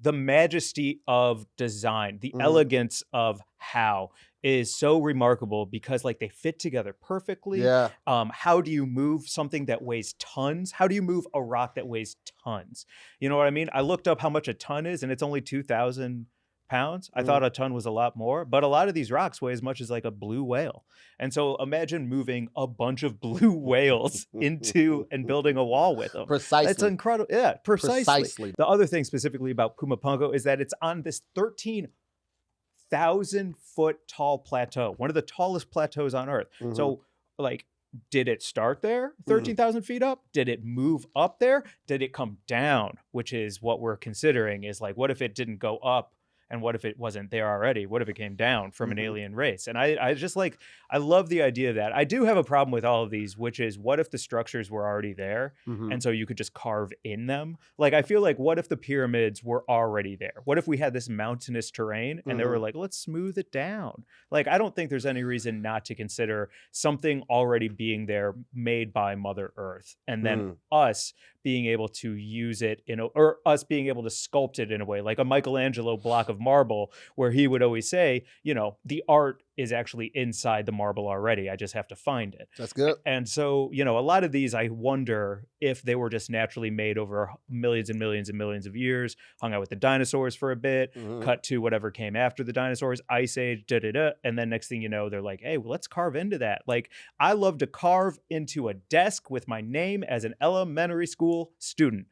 [SPEAKER 1] the majesty of design, the elegance of how is so remarkable because like they fit together perfectly.
[SPEAKER 2] Yeah.
[SPEAKER 1] How do you move something that weighs tons? How do you move a rock that weighs tons? You know what I mean? I looked up how much a ton is, and it's only 2,000 pounds. I thought a ton was a lot more, but a lot of these rocks weigh as much as like a blue whale. And so imagine moving a bunch of blue whales into and building a wall with them.
[SPEAKER 2] Precisely.
[SPEAKER 1] It's incredible. Yeah, precisely. The other thing specifically about Puma Punku is that it's on this 13,000-foot tall plateau, one of the tallest plateaus on Earth. So like, did it start there 13,000 feet up? Did it move up there? Did it come down? Which is what we're considering, is like, what if it didn't go up? And what if it wasn't there already? What if it came down from an alien race? And I just like, I love the idea of that. I do have a problem with all of these, which is what if the structures were already there? And so you could just carve in them? Like, I feel like, what if the pyramids were already there? What if we had this mountainous terrain and they were like, let's smooth it down? Like, I don't think there's any reason not to consider something already being there made by Mother Earth. And then us being able to use it or us being able to sculpt it in a way like a Michelangelo block of marble, where he would always say, you know, the art is actually inside the marble already. I just have to find it.
[SPEAKER 2] That's good.
[SPEAKER 1] And so, you know, a lot of these, I wonder if they were just naturally made over millions and millions and millions of years, hung out with the dinosaurs for a bit, cut to whatever came after the dinosaurs, Ice Age, and then next thing you know, they're like, hey, well, let's carve into that. Like, I love to carve into a desk with my name as an elementary school student.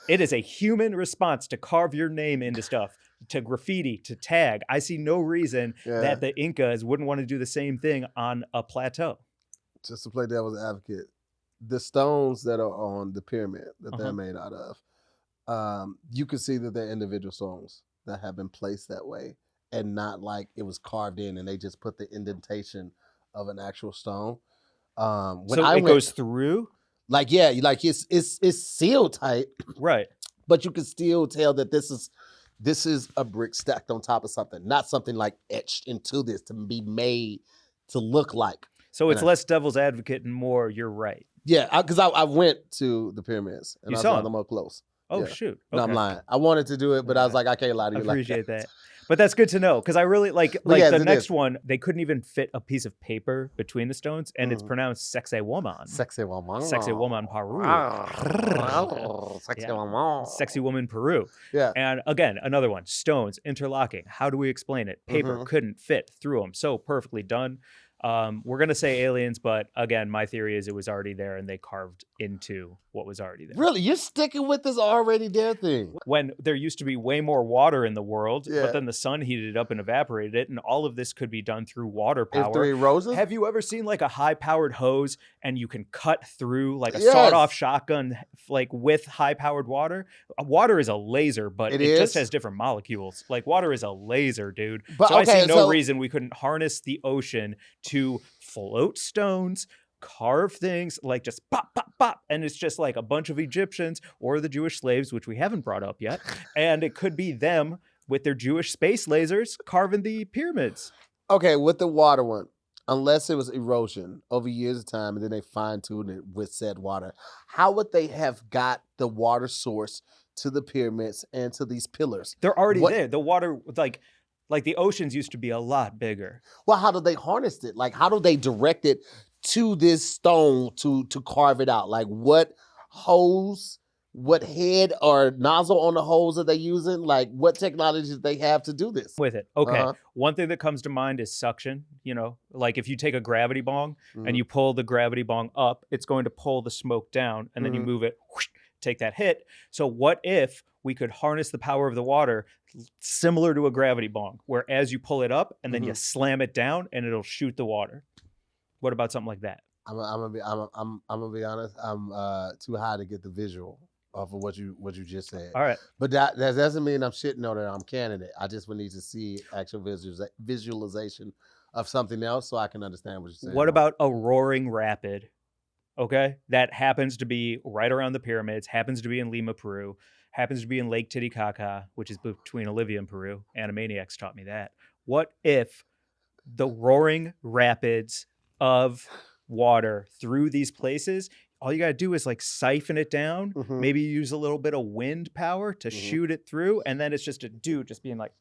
[SPEAKER 1] It is a human response to carve your name into stuff, to graffiti, to tag. I see no reason that the Incas wouldn't want to do the same thing on a plateau.
[SPEAKER 2] just to play devil's advocate, the stones that are on the pyramid that they're made out of, you can see that they're individual stones that have been placed that way, and not like it was carved in and they just put the indentation of an actual stone.
[SPEAKER 1] Goes through?
[SPEAKER 2] Like, yeah, like it's sealed tight.
[SPEAKER 1] Right.
[SPEAKER 2] But you can still tell that this is a brick stacked on top of something, not something like etched into this to be made to look like.
[SPEAKER 1] So it's less devil's advocate and more you're right.
[SPEAKER 2] Yeah, because I went to the pyramids and I saw them up close.
[SPEAKER 1] Oh, shoot. Okay.
[SPEAKER 2] No, I'm lying. I wanted to do it, but I was like, I can't lie to you.
[SPEAKER 1] I appreciate that. But that's good to know, because I really like the next one, they couldn't even fit a piece of paper between the stones, and it's pronounced sexy woman.
[SPEAKER 2] Sexy woman.
[SPEAKER 1] Sexy woman Peru.
[SPEAKER 2] Sexy woman.
[SPEAKER 1] Sexy woman Peru.
[SPEAKER 2] Yeah.
[SPEAKER 1] And again, another one, stones interlocking. How do we explain it? Paper couldn't fit through them. So perfectly done. We're going to say aliens, but again, my theory is it was already there and they carved into what was already there.
[SPEAKER 2] Really? You're sticking with this already there thing?
[SPEAKER 1] When there used to be way more water in the world, but then the sun heated it up and evaporated it, and all of this could be done through water power.
[SPEAKER 2] If three roses?
[SPEAKER 1] Have you ever seen like a high-powered hose and you can cut through like a sawed-off shotgun like with high-powered water? Water is a laser, but it just has different molecules. Like water is a laser, dude.
[SPEAKER 2] But,
[SPEAKER 1] so I see no reason we couldn't harness the ocean to float stones, carve things, like just pop, pop, pop. And it's just like a bunch of Egyptians or the Jewish slaves, which we haven't brought up yet. And it could be them with their Jewish space lasers carving the pyramids.
[SPEAKER 2] Okay, with the water one, unless it was erosion over years of time and then they fine-tuned it with said water, how would they have got the water source to the pyramids and to these pillars?
[SPEAKER 1] They're already there. The water, like the oceans used to be a lot bigger.
[SPEAKER 2] Well, how do they harness it? Like, how do they direct it to this stone to carve it out? Like, what hose, what head or nozzle on the hose are they using? Like, what technologies they have to do this?
[SPEAKER 1] With it. Okay. One thing that comes to mind is suction. You know, like if you take a gravity bong and you pull the gravity bong up, it's going to pull the smoke down, and then you move it, whoosh, take that hit. So what if we could harness the power of the water similar to a gravity bong, where as you pull it up and then you slam it down and it'll shoot the water? What about something like that?
[SPEAKER 2] I'm gonna be honest. I'm too high to get the visual off of what you just said.
[SPEAKER 1] All right,
[SPEAKER 2] but that doesn't mean I'm shitting on it. I'm candidate. I just would need to see actual visualization of something else so I can understand what you're saying.
[SPEAKER 1] What about a roaring rapid? Okay, that happens to be right around the pyramids, happens to be in Lima, Peru, happens to be in Lake Titicaca, which is between Olivia and Peru. Animaniacs taught me that. What if the roaring rapids of water through these places, all you got to do is like siphon it down, maybe use a little bit of wind power to shoot it through, and then it's just a dude just being like...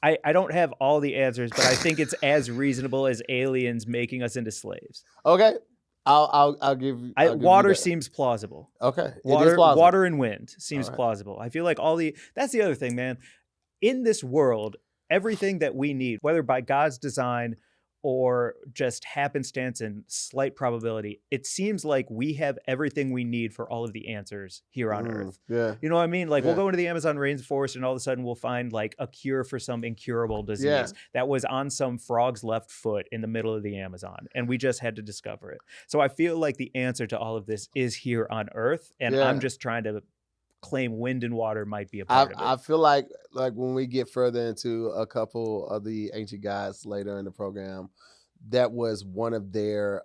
[SPEAKER 1] I don't have all the answers, but I think it's as reasonable as aliens making us into slaves.
[SPEAKER 2] Okay. I'll give you.
[SPEAKER 1] Water seems plausible.
[SPEAKER 2] Okay.
[SPEAKER 1] Water and wind seems plausible. I feel like that's the other thing, man. In this world, everything that we need, whether by God's design or just happenstance and slight probability, it seems like we have everything we need for all of the answers here on Earth.
[SPEAKER 2] Yeah.
[SPEAKER 1] You know what I mean? Like we'll go into the Amazon rainforest and all of a sudden we'll find like a cure for some incurable disease that was on some frog's left foot in the middle of the Amazon. And we just had to discover it. So I feel like the answer to all of this is here on Earth. And I'm just trying to claim wind and water might be a part of it.
[SPEAKER 2] I feel like when we get further into a couple of the ancient guys later in the program, that was one of their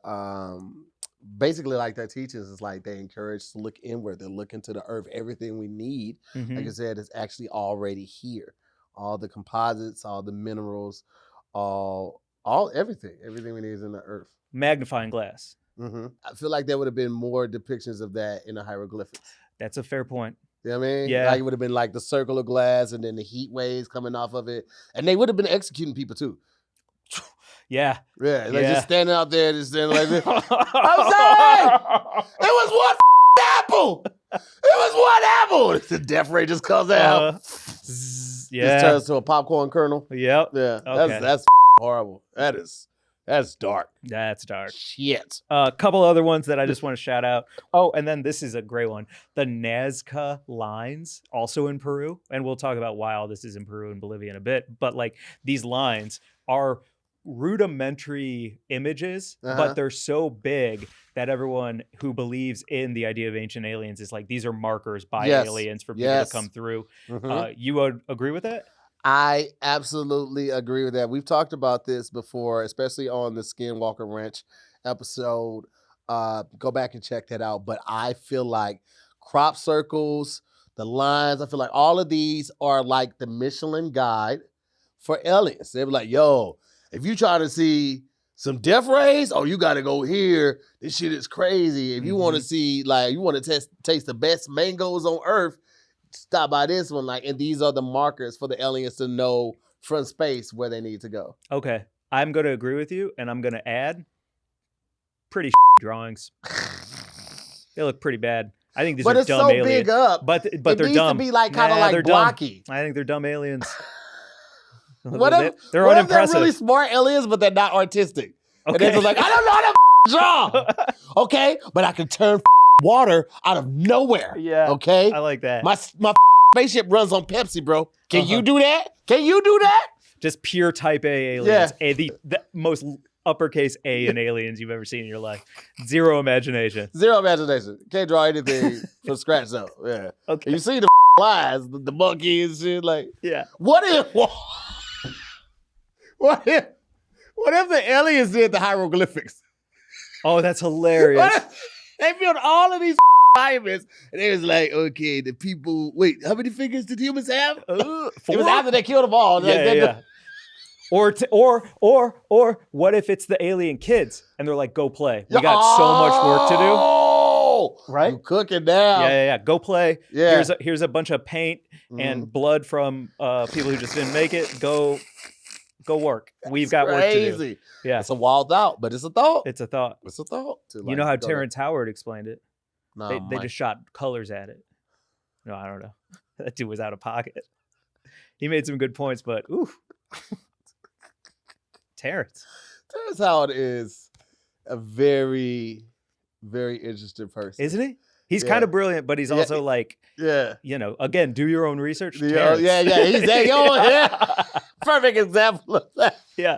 [SPEAKER 2] basically like their teachings is like they encourage to look inward. They're looking to the earth. Everything we need, like I said, is actually already here. All the composites, all the minerals, everything we need is in the earth.
[SPEAKER 1] Magnifying glass.
[SPEAKER 2] I feel like there would have been more depictions of that in the hieroglyphics.
[SPEAKER 1] That's a fair point.
[SPEAKER 2] You know what I mean?
[SPEAKER 1] Yeah.
[SPEAKER 2] Like it would have been like the circle of glass and then the heat waves coming off of it. And they would have been executing people too.
[SPEAKER 1] Yeah.
[SPEAKER 2] Yeah. Like just standing out there, just standing like this. I'm saying! It was one apple! It was one apple! The death ray just comes out. Just turns to a popcorn kernel.
[SPEAKER 1] Yep.
[SPEAKER 2] Yeah.
[SPEAKER 1] Okay.
[SPEAKER 2] That's horrible. That's dark.
[SPEAKER 1] That's dark.
[SPEAKER 2] Shit.
[SPEAKER 1] A couple other ones that I just want to shout out. Oh, and then this is a great one. The Nazca Lines, also in Peru. And we'll talk about why all this is in Peru and Bolivia in a bit. But like these lines are rudimentary images, but they're so big that everyone who believes in the idea of ancient aliens is like, these are markers by aliens for people to come through. You would agree with that?
[SPEAKER 2] I absolutely agree with that. We've talked about this before, especially on the Skinwalker Ranch episode. Go back and check that out. But I feel like crop circles, the lines, I feel like all of these are like the Michelin guide for aliens. They were like, yo, if you try to see some death rays, oh, you got to go here. This shit is crazy. If you want to see, like, you want to taste the best mangoes on earth, stop by this one. Like, and these are the markers for the aliens to know from space where they need to go.
[SPEAKER 1] Okay. I'm going to agree with you, and I'm going to add pretty drawings. They look pretty bad. I think these are dumb aliens. Big
[SPEAKER 2] up.
[SPEAKER 1] But they're
[SPEAKER 2] dumb. It needs to be like kind of like blocky.
[SPEAKER 1] Dumb. I think they're dumb aliens.
[SPEAKER 2] What if
[SPEAKER 1] they're unimpressive.
[SPEAKER 2] They're really smart aliens, but they're not artistic? Okay. And they're just like, I don't know how to draw. Okay, but I can turn water out of nowhere. Yeah. Okay.
[SPEAKER 1] I like that.
[SPEAKER 2] My spaceship runs on Pepsi, bro. Can you do that? Can you do that?
[SPEAKER 1] Just pure type A aliens. Yeah. The most uppercase A in aliens you've ever seen in your life. Zero imagination.
[SPEAKER 2] Zero imagination. Can't draw anything from scratch though. Yeah. Okay. You see the lines, the monkey and shit. Like,
[SPEAKER 1] yeah.
[SPEAKER 2] What if the aliens did the hieroglyphics?
[SPEAKER 1] Oh, that's hilarious.
[SPEAKER 2] They built all of these monuments, and it was like, okay, the people. Wait, how many fingers did humans have? 4? It was after they killed them all.
[SPEAKER 1] Yeah. Or what if it's the alien kids and they're like, go play. We got so much work to do.
[SPEAKER 2] Right? You cooking now.
[SPEAKER 1] Yeah. Go play. Yeah. Here's a bunch of paint and blood from people who just didn't make it. Go work. We've got work to do. Yeah.
[SPEAKER 2] It's a wild thought, but it's a thought.
[SPEAKER 1] It's a thought.
[SPEAKER 2] It's a thought.
[SPEAKER 1] You know how Terrence Howard explained it?
[SPEAKER 2] No,
[SPEAKER 1] they just shot colors at it. No, I don't know. That dude was out of pocket. He made some good points, but ooh. Terrence
[SPEAKER 2] Howard is a very, very interesting person.
[SPEAKER 1] Isn't he? He's kind of brilliant, but he's also like, again, do your own research.
[SPEAKER 2] He's that. Perfect example of that.
[SPEAKER 1] Yeah.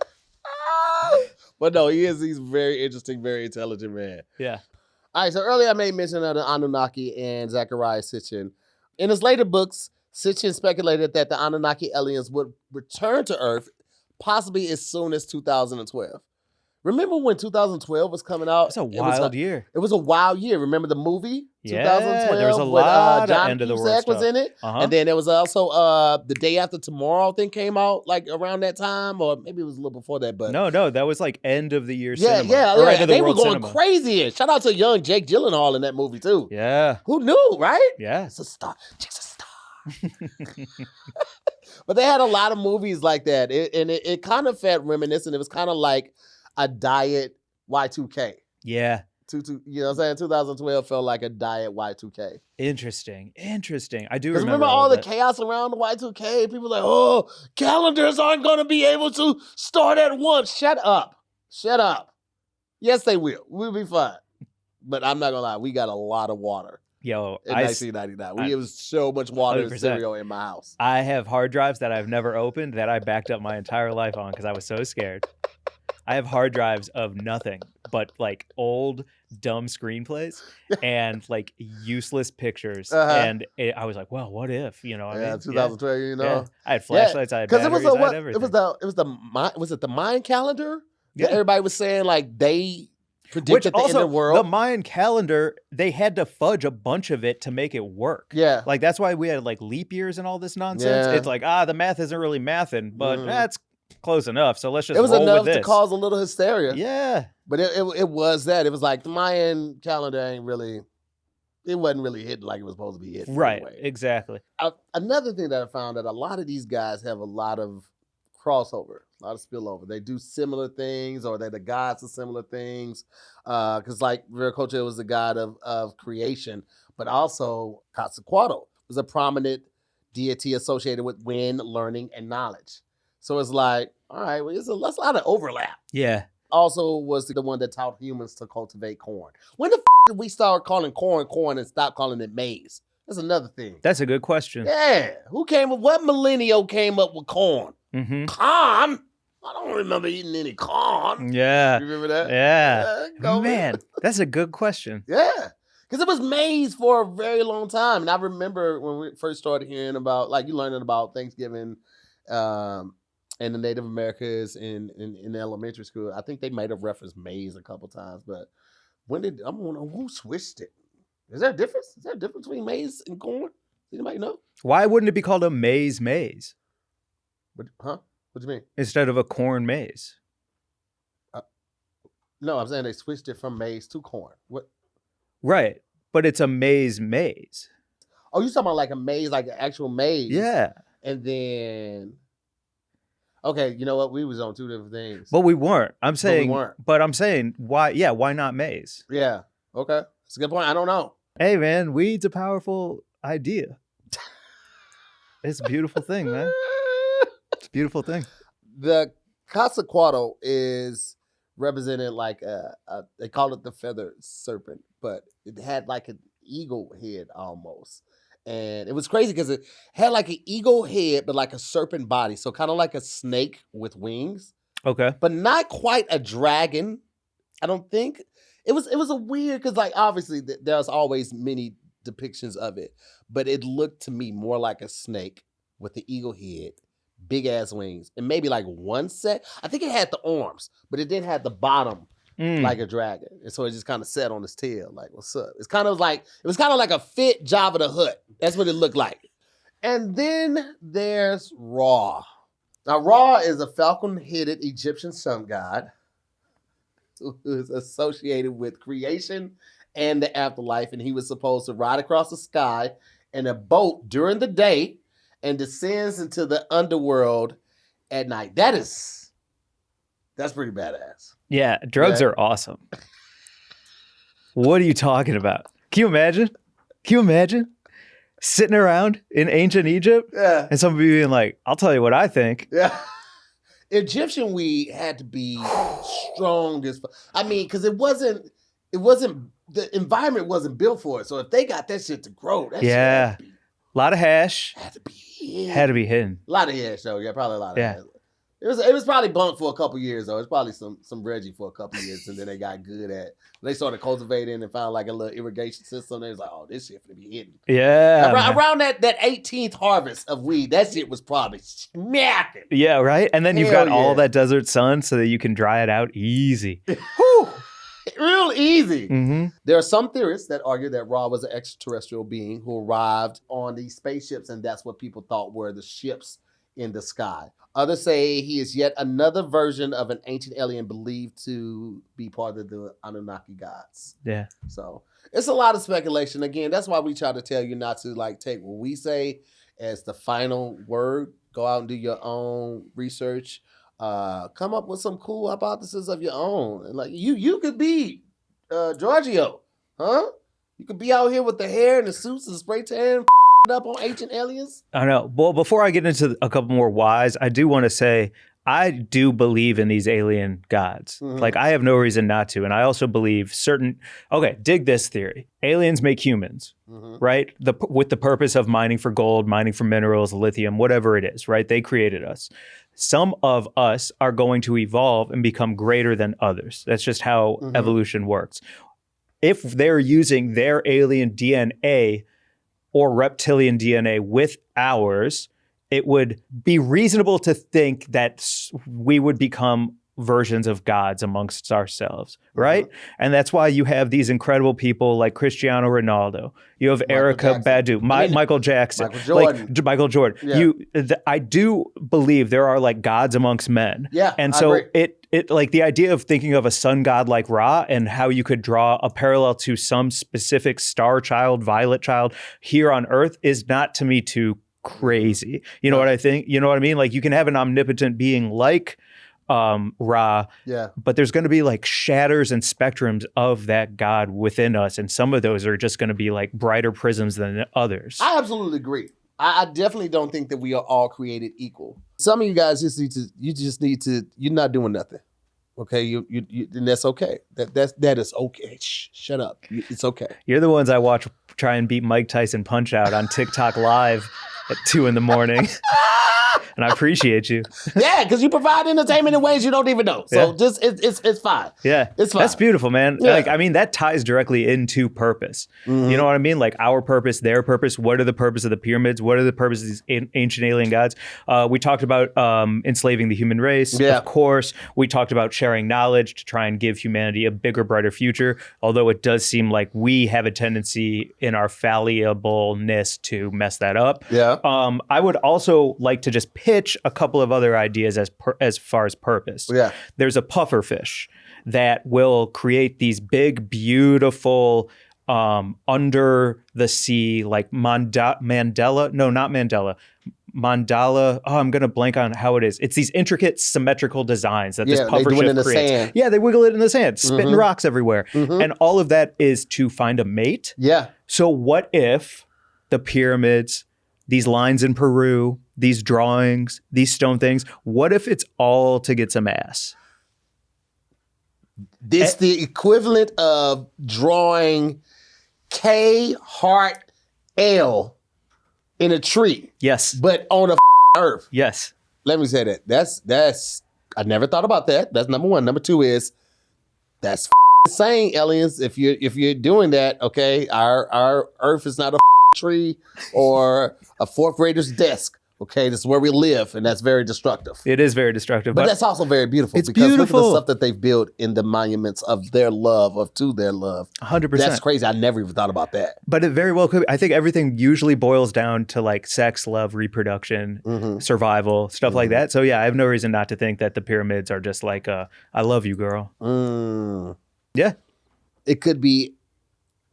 [SPEAKER 2] But no, he's very interesting, very intelligent man.
[SPEAKER 1] Yeah.
[SPEAKER 2] All right, so earlier I made mention of the Anunnaki and Zecharia Sitchin. In his later books, Sitchin speculated that the Anunnaki aliens would return to Earth possibly as soon as 2012. Remember when 2012 was coming out?
[SPEAKER 1] It's a wild year.
[SPEAKER 2] It was a wild year. Remember the movie?
[SPEAKER 1] Yeah,
[SPEAKER 2] 2012,
[SPEAKER 1] there was a lot of end of the world stuff.
[SPEAKER 2] Was in it. And then there was also The Day After Tomorrow, I think, came out like around that time, or maybe it was a little before that. But
[SPEAKER 1] no, that was like end of the year cinema.
[SPEAKER 2] Yeah. They were going crazy. Shout out to young Jake Gyllenhaal in that movie too.
[SPEAKER 1] Yeah.
[SPEAKER 2] Who knew, right?
[SPEAKER 1] Yeah.
[SPEAKER 2] It's a star. Jake's a star. But they had a lot of movies like that. It kind of felt reminiscent. It was kind of like a diet Y2K.
[SPEAKER 1] Yeah.
[SPEAKER 2] You know what I'm saying? 2012 felt like a diet Y2K.
[SPEAKER 1] Interesting. I do remember
[SPEAKER 2] all the chaos around the Y2K. People like, oh, calendars aren't going to be able to start at once. Shut up. Yes, they will. We'll be fine. But I'm not going to lie. We got a lot of water.
[SPEAKER 1] Yo,
[SPEAKER 2] in 1999. It was so much water and cereal in my house.
[SPEAKER 1] I have hard drives that I've never opened that I backed up my entire life on because I was so scared. I have hard drives of nothing but like old dumb screenplays and like useless pictures. And I was like, well, what if, I mean?
[SPEAKER 2] 2012, you know.
[SPEAKER 1] Yeah. I had flashlights, I had batteries, I had everything.
[SPEAKER 2] Was it the Mayan calendar? Yeah. Everybody was saying like they predicted the end of the world.
[SPEAKER 1] The Mayan calendar, they had to fudge a bunch of it to make it work.
[SPEAKER 2] Yeah.
[SPEAKER 1] Like that's why we had like leap years and all this nonsense. Yeah. It's like, the math isn't really mathing, but that's close enough. So let's just roll with this.
[SPEAKER 2] It was enough to cause a little hysteria.
[SPEAKER 1] Yeah.
[SPEAKER 2] But it was that. It was like the Mayan calendar it wasn't really hitting like it was supposed to be hitting.
[SPEAKER 1] Right.
[SPEAKER 2] Anyway.
[SPEAKER 1] Exactly.
[SPEAKER 2] Another thing that I found that a lot of these guys have a lot of crossover, a lot of spillover. They do similar things, or they're the gods of similar things. Because like Viracocha was the god of creation, but also Quetzalcoatl was a prominent deity associated with wind, learning, and knowledge. So it's like, all right, well, that's a lot of overlap.
[SPEAKER 1] Yeah.
[SPEAKER 2] Also was the one that taught humans to cultivate corn. When the did we start calling corn and stop calling it maize? That's another thing.
[SPEAKER 1] That's a good question.
[SPEAKER 2] Yeah. What millennial came up with corn?
[SPEAKER 1] Mm-hmm.
[SPEAKER 2] Corn? I don't remember eating any corn.
[SPEAKER 1] Yeah.
[SPEAKER 2] You remember that?
[SPEAKER 1] Yeah. Man, that's a good question.
[SPEAKER 2] Yeah. Because it was maize for a very long time. And I remember when we first started hearing about, like, you learning about Thanksgiving and the Native Americans in elementary school. I think they might have referenced maize a couple times. But I wonder who switched it. Is there a difference? Is there a difference between maize and corn? Anybody know?
[SPEAKER 1] Why wouldn't it be called a maize?
[SPEAKER 2] Huh? What do you mean?
[SPEAKER 1] Instead of a corn maze?
[SPEAKER 2] No, I'm saying they switched it from maize to corn. What?
[SPEAKER 1] Right. But it's a maize.
[SPEAKER 2] Oh, you talking about like a maize, like an actual maize?
[SPEAKER 1] Yeah.
[SPEAKER 2] And then, okay, you know what? We was on two different things.
[SPEAKER 1] But we weren't. I'm saying,
[SPEAKER 2] but
[SPEAKER 1] I'm saying, why? Yeah, why not maize?
[SPEAKER 2] Yeah. Okay. That's a good point. I don't know.
[SPEAKER 1] Hey, man, weed's a powerful idea. It's a beautiful thing, man. It's a beautiful thing.
[SPEAKER 2] The Quetzalcoatl is represented like they call it the feathered serpent, but it had like an eagle head almost. And it was crazy because it had like an eagle head, but like a serpent body. So kind of like a snake with wings.
[SPEAKER 1] Okay.
[SPEAKER 2] But not quite a dragon, I don't think. It was a weird, because like obviously there's always many depictions of it, but it looked to me more like a snake with the eagle head, big ass wings, and maybe like one set. I think it had the arms, but it didn't have the bottom like a dragon, and so it just kind of sat on its tail, like what's up? It was kind of like a fit Jabba the Hutt. That's what it looked like. And then there's Ra. Now Ra is a falcon-headed Egyptian sun god who is associated with creation and the afterlife, and he was supposed to ride across the sky in a boat during the day and descends into the underworld at night. That's pretty badass.
[SPEAKER 1] Yeah, drugs are awesome. What are you talking about? Can you imagine? Sitting around in ancient Egypt and somebody being like, I'll tell you what I think.
[SPEAKER 2] Yeah. Egyptian weed had to be strong as fuck. I mean, because it wasn't, the environment wasn't built for it. So if they got that shit to grow, that shit had to be,
[SPEAKER 1] a lot of hash.
[SPEAKER 2] Had to be hidden.
[SPEAKER 1] A lot of
[SPEAKER 2] hash, though. Yeah, probably a lot of hash. It was probably bunked for a couple years, though. It's probably some Reggie for a couple years, and then they got good at. They started cultivating and found like a little irrigation system. They was like, "Oh, this shit finna be hidden."
[SPEAKER 1] Yeah.
[SPEAKER 2] Around that 18th harvest of weed, that shit was probably smacking.
[SPEAKER 1] Yeah, right. And then you've got all that desert sun, so that you can dry it out easy.
[SPEAKER 2] Whew. Real easy.
[SPEAKER 1] Mm-hmm.
[SPEAKER 2] There are some theorists that argue that Ra was an extraterrestrial being who arrived on these spaceships, and that's what people thought were the ships in the sky. Others say he is yet another version of an ancient alien believed to be part of the Anunnaki gods.
[SPEAKER 1] Yeah.
[SPEAKER 2] So it's a lot of speculation. Again, that's why we try to tell you not to like take what we say as the final word. Go out and do your own research. Come up with some cool hypotheses of your own. And like you could be Giorgio, huh? You could be out here with the hair and the suits and spray tan up on ancient aliens.
[SPEAKER 1] I know. Well, before I get into a couple more whys, I do want to say I do believe in these alien gods. Mm-hmm. Like I have no reason not to. And I also believe dig this theory. Aliens make humans, right? With the purpose of mining for gold, mining for minerals, lithium, whatever it is, right? They created us. Some of us are going to evolve and become greater than others. That's just how evolution works. If they're using their alien DNA or reptilian DNA with ours, it would be reasonable to think that we would become versions of gods amongst ourselves, right? And that's why you have these incredible people like Cristiano Ronaldo. You have Erykah Badu, Michael Jackson, Michael Jordan. Yeah. I do believe there are like gods amongst men.
[SPEAKER 2] Yeah,
[SPEAKER 1] and so it like the idea of thinking of a sun god like Ra and how you could draw a parallel to some specific star child, violet child here on Earth is not to me too crazy. You know what I think? You know what I mean? Like you can have an omnipotent being like Ra, but there's going to be like shatters and spectrums of that God within us, and some of those are just going to be like brighter prisms than others.
[SPEAKER 2] I absolutely agree. I definitely don't think that we are all created equal. Some of you guys you're not doing nothing. Okay, you and that's okay. That is okay. Shut up. It's okay.
[SPEAKER 1] You're the ones I watch try and beat Mike Tyson Punch Out on TikTok Live at 2 a.m. and I appreciate you.
[SPEAKER 2] Yeah, because you provide entertainment in ways you don't even know. So just it's fine.
[SPEAKER 1] Yeah,
[SPEAKER 2] it's fine.
[SPEAKER 1] That's beautiful, man.
[SPEAKER 2] Yeah.
[SPEAKER 1] Like, I mean, that ties directly into purpose.
[SPEAKER 2] Mm-hmm.
[SPEAKER 1] You know what I mean? Like our purpose, their purpose. What are the purpose of the pyramids? What are the purposes of these ancient alien gods? We talked about enslaving the human race.
[SPEAKER 2] Yeah.
[SPEAKER 1] Of course, we talked about sharing knowledge to try and give humanity a bigger, brighter future. Although it does seem like we have a tendency in our fallibleness to mess that up.
[SPEAKER 2] Yeah.
[SPEAKER 1] I would also like to just pitch a couple of other ideas as far as purpose.
[SPEAKER 2] Yeah.
[SPEAKER 1] There's a puffer fish that will create these big, beautiful under the sea, like Mandela. No, not Mandela. Mandala. Oh, I'm gonna blank on how it is. It's these intricate symmetrical designs that this puffer
[SPEAKER 2] they do it in
[SPEAKER 1] fish
[SPEAKER 2] the
[SPEAKER 1] creates.
[SPEAKER 2] sand.
[SPEAKER 1] Yeah, they wiggle it in the sand, spitting rocks everywhere. And all of that is to find a mate.
[SPEAKER 2] Yeah.
[SPEAKER 1] So what if the pyramids, these lines in Peru, these drawings, these stone things, what if it's all to get some ass?
[SPEAKER 2] It's the equivalent of drawing K heart L in a tree.
[SPEAKER 1] Yes.
[SPEAKER 2] But on a earth.
[SPEAKER 1] Yes.
[SPEAKER 2] Let me say that. That's I never thought about that. That's number one. Number two is that's insane, aliens. If you're doing that, okay, our earth is not a tree or a fourth grader's desk. Okay, this is where we live, and that's very destructive.
[SPEAKER 1] It is very destructive.
[SPEAKER 2] But that's also very beautiful.
[SPEAKER 1] It's
[SPEAKER 2] because
[SPEAKER 1] beautiful.
[SPEAKER 2] Look at the stuff that they've built in the monuments of their love, to their love.
[SPEAKER 1] 100%.
[SPEAKER 2] That's crazy. I never even thought about that.
[SPEAKER 1] But it very well could be. I think everything usually boils down to like sex, love, reproduction, survival, stuff like that. So yeah, I have no reason not to think that the pyramids are just like, I love you, girl. Yeah.
[SPEAKER 2] It could be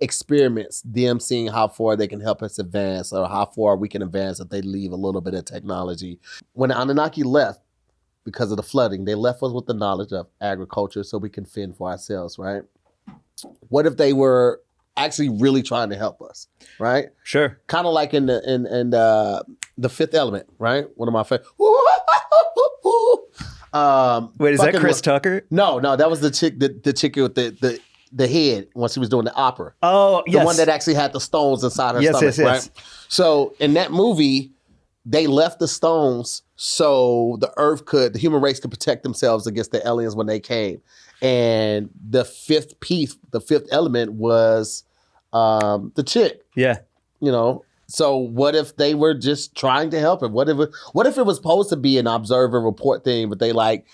[SPEAKER 2] experiments, them seeing how far they can help us advance or how far we can advance if they leave a little bit of technology. When the Anunnaki left, because of the flooding, they left us with the knowledge of agriculture so we can fend for ourselves, right? What if they were actually really trying to help us, right?
[SPEAKER 1] Sure.
[SPEAKER 2] Kind of like in the Fifth Element, right? One of my favorite.
[SPEAKER 1] Wait, is that Chris Tucker?
[SPEAKER 2] No, that was the chick, the chick with the head when she was doing the opera.
[SPEAKER 1] Oh, yes.
[SPEAKER 2] The one that actually had the stones inside her stomach, right? So in that movie, they left the stones so the human race could protect themselves against the aliens when they came. And the fifth piece, the fifth element was the chick.
[SPEAKER 1] Yeah.
[SPEAKER 2] You know, so what if they were just trying to help him? What if it was supposed to be an observe and report thing, but it was like,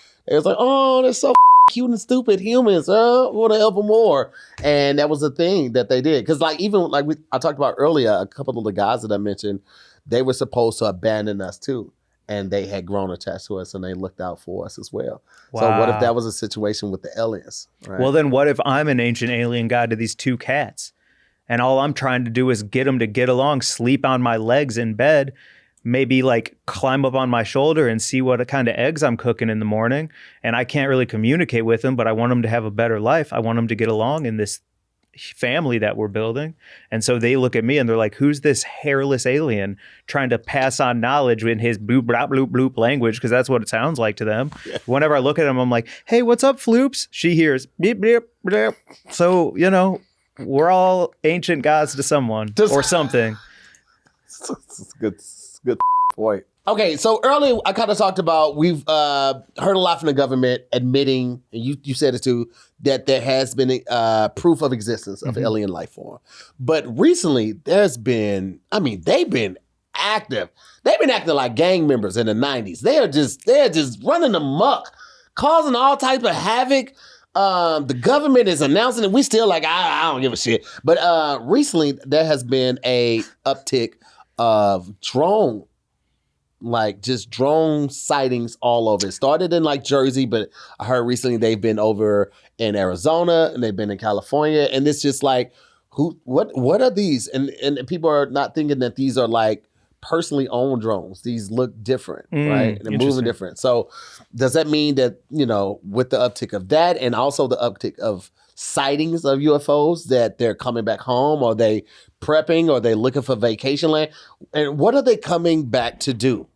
[SPEAKER 2] oh, they're so cute and stupid humans. We want to help them more. And that was the thing that they did. Because I talked about earlier, a couple of the guys that I mentioned, they were supposed to abandon us too. And they had grown attached to us and they looked out for us as well. Wow. So what if that was a situation with the aliens? Right?
[SPEAKER 1] Well, then what if I'm an ancient alien god to these two cats? And all I'm trying to do is get them to get along, sleep on my legs in bed, maybe like climb up on my shoulder and see what kind of eggs I'm cooking in the morning. And I can't really communicate with them, but I want them to have a better life. I want them to get along in this family that we're building. And so they look at me and they're like, who's this hairless alien trying to pass on knowledge in his bloop, bloop, bloop, bloop language? Because that's what it sounds like to them. Yeah. Whenever I look at him, I'm like, hey, what's up, floops? She hears beep, beep, beep. So, we're all ancient gods to someone or something.
[SPEAKER 2] It's good point. Okay, so earlier I kind of talked about we've heard a lot from the government admitting, and you said it too, that there has been proof of existence of alien life form. But recently they've been active. They've been acting like gang members in the 90s. They're just running amok, causing all types of havoc. The government is announcing it. We still like, I don't give a shit. But recently there has been a uptick of drone sightings all over. It started in Jersey, but I heard recently they've been over in Arizona and they've been in California. And it's just like, what are these? And people are not thinking that these are personally owned drones. These look different, right? And they're moving different. So does that mean that, with the uptick of that and also the uptick of sightings of UFOs, that they're coming back home? Are they prepping? Or are they looking for vacation land? And what are they coming back to do?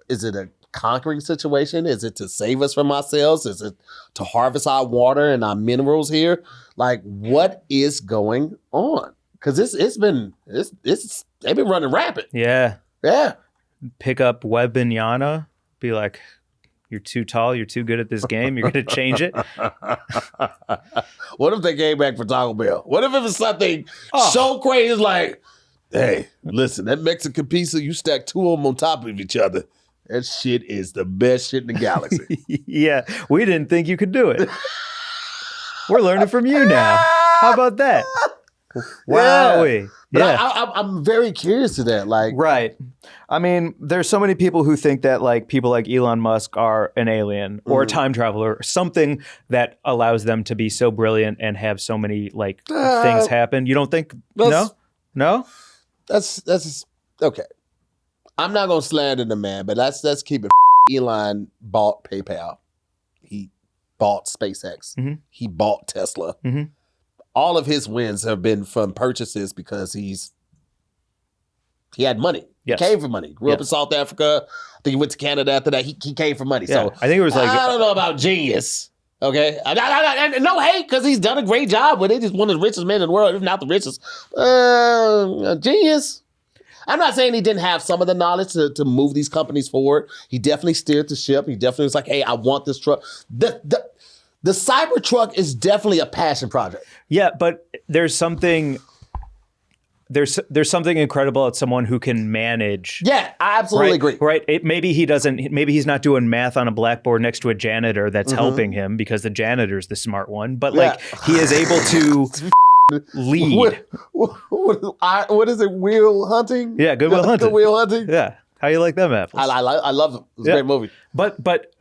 [SPEAKER 2] Is it a conquering situation? Is it to save us from ourselves? Is it to harvest our water and our minerals here? What is going on? Because they've been running rapid.
[SPEAKER 1] Yeah.
[SPEAKER 2] Yeah.
[SPEAKER 1] pick up Wembanyama, be like, you're too tall, you're too good at this game, you're going to change it.
[SPEAKER 2] What if they came back for Taco Bell? What if it was something so crazy like, hey, listen, that Mexican pizza, you stack two of them on top of each other. That shit is the best shit in the galaxy.
[SPEAKER 1] Yeah, we didn't think you could do it. We're learning from you now. How about that? Wow.
[SPEAKER 2] But I'm very curious to that. Like,
[SPEAKER 1] right. I mean, there's so many people who think that like people like Elon Musk are an alien or a time traveler, or something that allows them to be so brilliant and have so many like things happen. You don't think? No.
[SPEAKER 2] That's okay. I'm not gonna slander the man, but let's keep it. Elon bought PayPal. He bought SpaceX. Mm-hmm. He bought Tesla. Mm-hmm. All of his wins have been from purchases because he had money. Yes. He came from money. Grew up in South Africa. I think he went to Canada after that. He came from money. Yeah. So
[SPEAKER 1] I think it was like
[SPEAKER 2] I don't know about genius. Okay, no hate because he's done a great job with it. He's one of the richest men in the world, if not the richest. Genius. I'm not saying he didn't have some of the knowledge to move these companies forward. He definitely steered the ship. He definitely was like, hey, I want this truck. The Cybertruck is definitely a passion project. Yeah,
[SPEAKER 1] but there's something incredible at someone who can manage.
[SPEAKER 2] Yeah, I absolutely agree.
[SPEAKER 1] Right? Maybe he's not doing math on a blackboard next to a janitor that's helping him because the janitor's the smart one, but like he is able to lead.
[SPEAKER 2] What is it? Wheel hunting?
[SPEAKER 1] Yeah, Good Will Hunting.
[SPEAKER 2] Good Will Hunting.
[SPEAKER 1] Yeah. How you like them apples?
[SPEAKER 2] I love them. It's a great movie.
[SPEAKER 1] But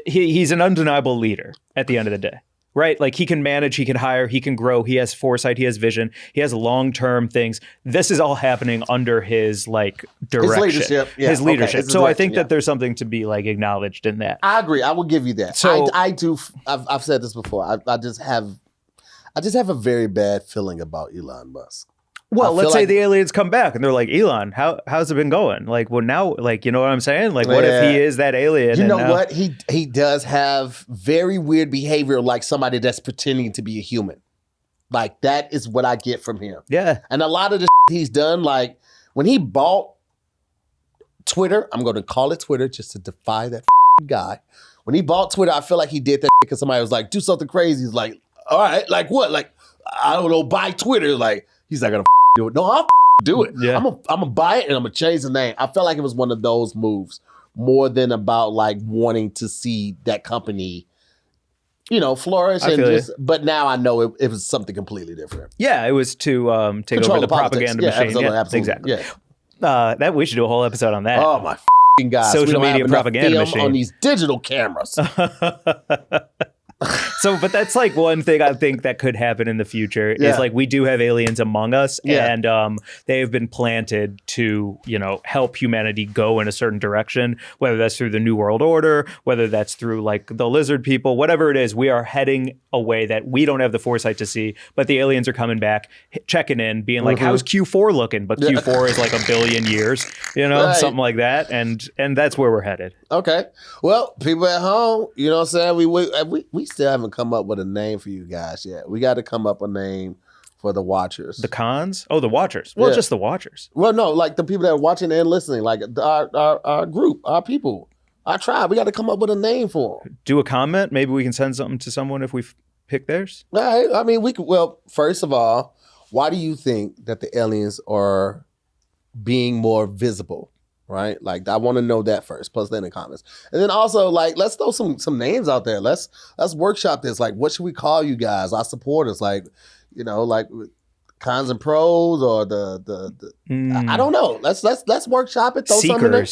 [SPEAKER 1] he's an undeniable leader at the end of the day, right? Like he can manage, he can hire, he can grow, he has foresight, he has vision, he has long-term things. This is all happening under his like direction, his leadership. Okay. So I think that there's something to be like acknowledged in that.
[SPEAKER 2] I agree. I will give you that. So I do. I've said this before. I just have a very bad feeling about Elon Musk.
[SPEAKER 1] Well, let's say the aliens come back and they're like, Elon, how's it been going? Like, well, now, like, you know what I'm saying? Like, what if he is that alien?
[SPEAKER 2] You know what? He does have very weird behavior, like somebody that's pretending to be a human. Like, that is what I get from him.
[SPEAKER 1] Yeah.
[SPEAKER 2] And a lot of the he's done, like, when he bought Twitter, I'm going to call it Twitter just to defy that guy. When he bought Twitter, I feel like he did that because somebody was like, do something crazy. He's like, all right, like what? Like, I don't know, buy Twitter. Like, he's not going to do it. No, I'll do it. Yeah. I'm gonna buy it and I'm gonna change the name. I felt like it was one of those moves more than about like wanting to see that company, flourish. But now I know it was something completely different.
[SPEAKER 1] Yeah, it was to take
[SPEAKER 2] control
[SPEAKER 1] over the propaganda machine.
[SPEAKER 2] Absolutely.
[SPEAKER 1] Exactly.
[SPEAKER 2] Yeah.
[SPEAKER 1] That we should do a whole episode on that.
[SPEAKER 2] Oh my God!
[SPEAKER 1] Social media propaganda machine
[SPEAKER 2] on these digital cameras.
[SPEAKER 1] So, but that's like one thing I think that could happen in the future is like we do have aliens among us and they have been planted to, help humanity go in a certain direction, whether that's through the New World Order, whether that's through like the lizard people, whatever it is, we are heading a way that we don't have the foresight to see, but the aliens are coming back, checking in, being like, how's Q4 looking? But Q4 is like a billion years, something like that. And that's where we're headed.
[SPEAKER 2] Okay. Well, people at home, you know what I'm saying? We still haven't come up with a name for you guys yet. We got to come up with a name for the watchers.
[SPEAKER 1] The cons? Oh, the watchers. Well, just the watchers.
[SPEAKER 2] Well, no, like the people that are watching and listening, like our group, our people, our tribe. We got to come up with a name for them.
[SPEAKER 1] Do a comment. Maybe we can send something to someone if we pick theirs.
[SPEAKER 2] All right. I mean, we could. Well, first of all, why do you think that the aliens are being more visible? Right? Like, I want to know that first. Post that in the comments. And then also, like, let's throw some names out there. Let's workshop this. Like, what should we call you guys? Our supporters. Like, like cons and pros or I don't know. Let's workshop it. Throw something in there.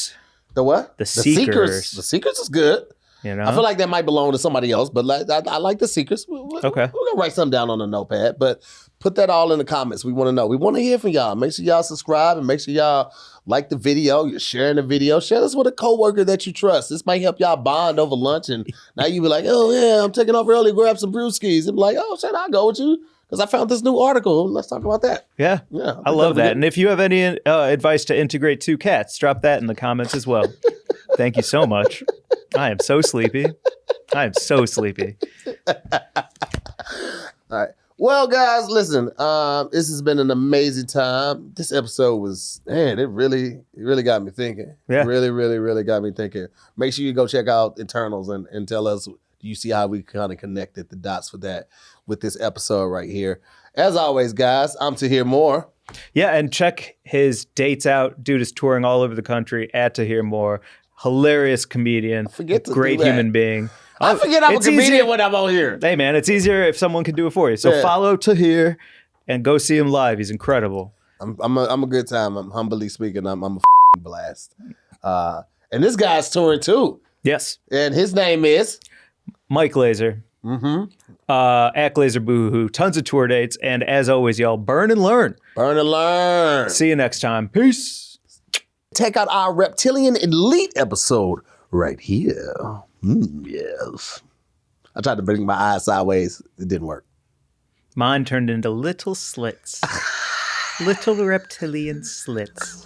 [SPEAKER 2] The what?
[SPEAKER 1] The Seekers.
[SPEAKER 2] The Seekers is good. I feel like that might belong to somebody else, but I like the Seekers. Okay. We're going to write something down on a notepad, but put that all in the comments. We want to know. We want to hear from y'all. Make sure y'all subscribe and make sure y'all like the video. You're sharing the video. Share this with a coworker that you trust. This might help y'all bond over lunch, and now you be like, oh, yeah, I'm taking off early, grab some brewskis. And be like, oh, shit, I'll go with you because I found this new article. Let's talk about that.
[SPEAKER 1] Yeah. I love that. And if you have any advice to integrate two cats, drop that in the comments as well. Thank you so much. I am so sleepy. All right.
[SPEAKER 2] Well, guys, listen. This has been an amazing time. This episode was, man, it really got me thinking.
[SPEAKER 1] Yeah.
[SPEAKER 2] Really got me thinking. Make sure you go check out Internals and tell us, do you see how we kind of connected the dots for that with this episode right here? As always, guys, I'm To Hear More.
[SPEAKER 1] Yeah, and check his dates out. Dude is touring all over the country at To Hear More. Hilarious comedian. Great human being.
[SPEAKER 2] I forget I'm a comedian when I'm on here.
[SPEAKER 1] Hey, man, it's easier if someone can do it for you. So follow To Hear and go see him live. He's incredible.
[SPEAKER 2] I'm a good time. I'm humbly speaking. I'm a blast. And this guy's touring too.
[SPEAKER 1] Yes.
[SPEAKER 2] And his name is
[SPEAKER 1] Mike Laser. At Laser Boohoo. Tons of tour dates. And as always, y'all, burn and learn.
[SPEAKER 2] Burn and learn.
[SPEAKER 1] See you next time. Peace.
[SPEAKER 2] Check out our Reptilian Elite episode right here. Yes. I tried to bring my eyes sideways. It didn't work.
[SPEAKER 1] Mine turned into little slits. Little reptilian slits.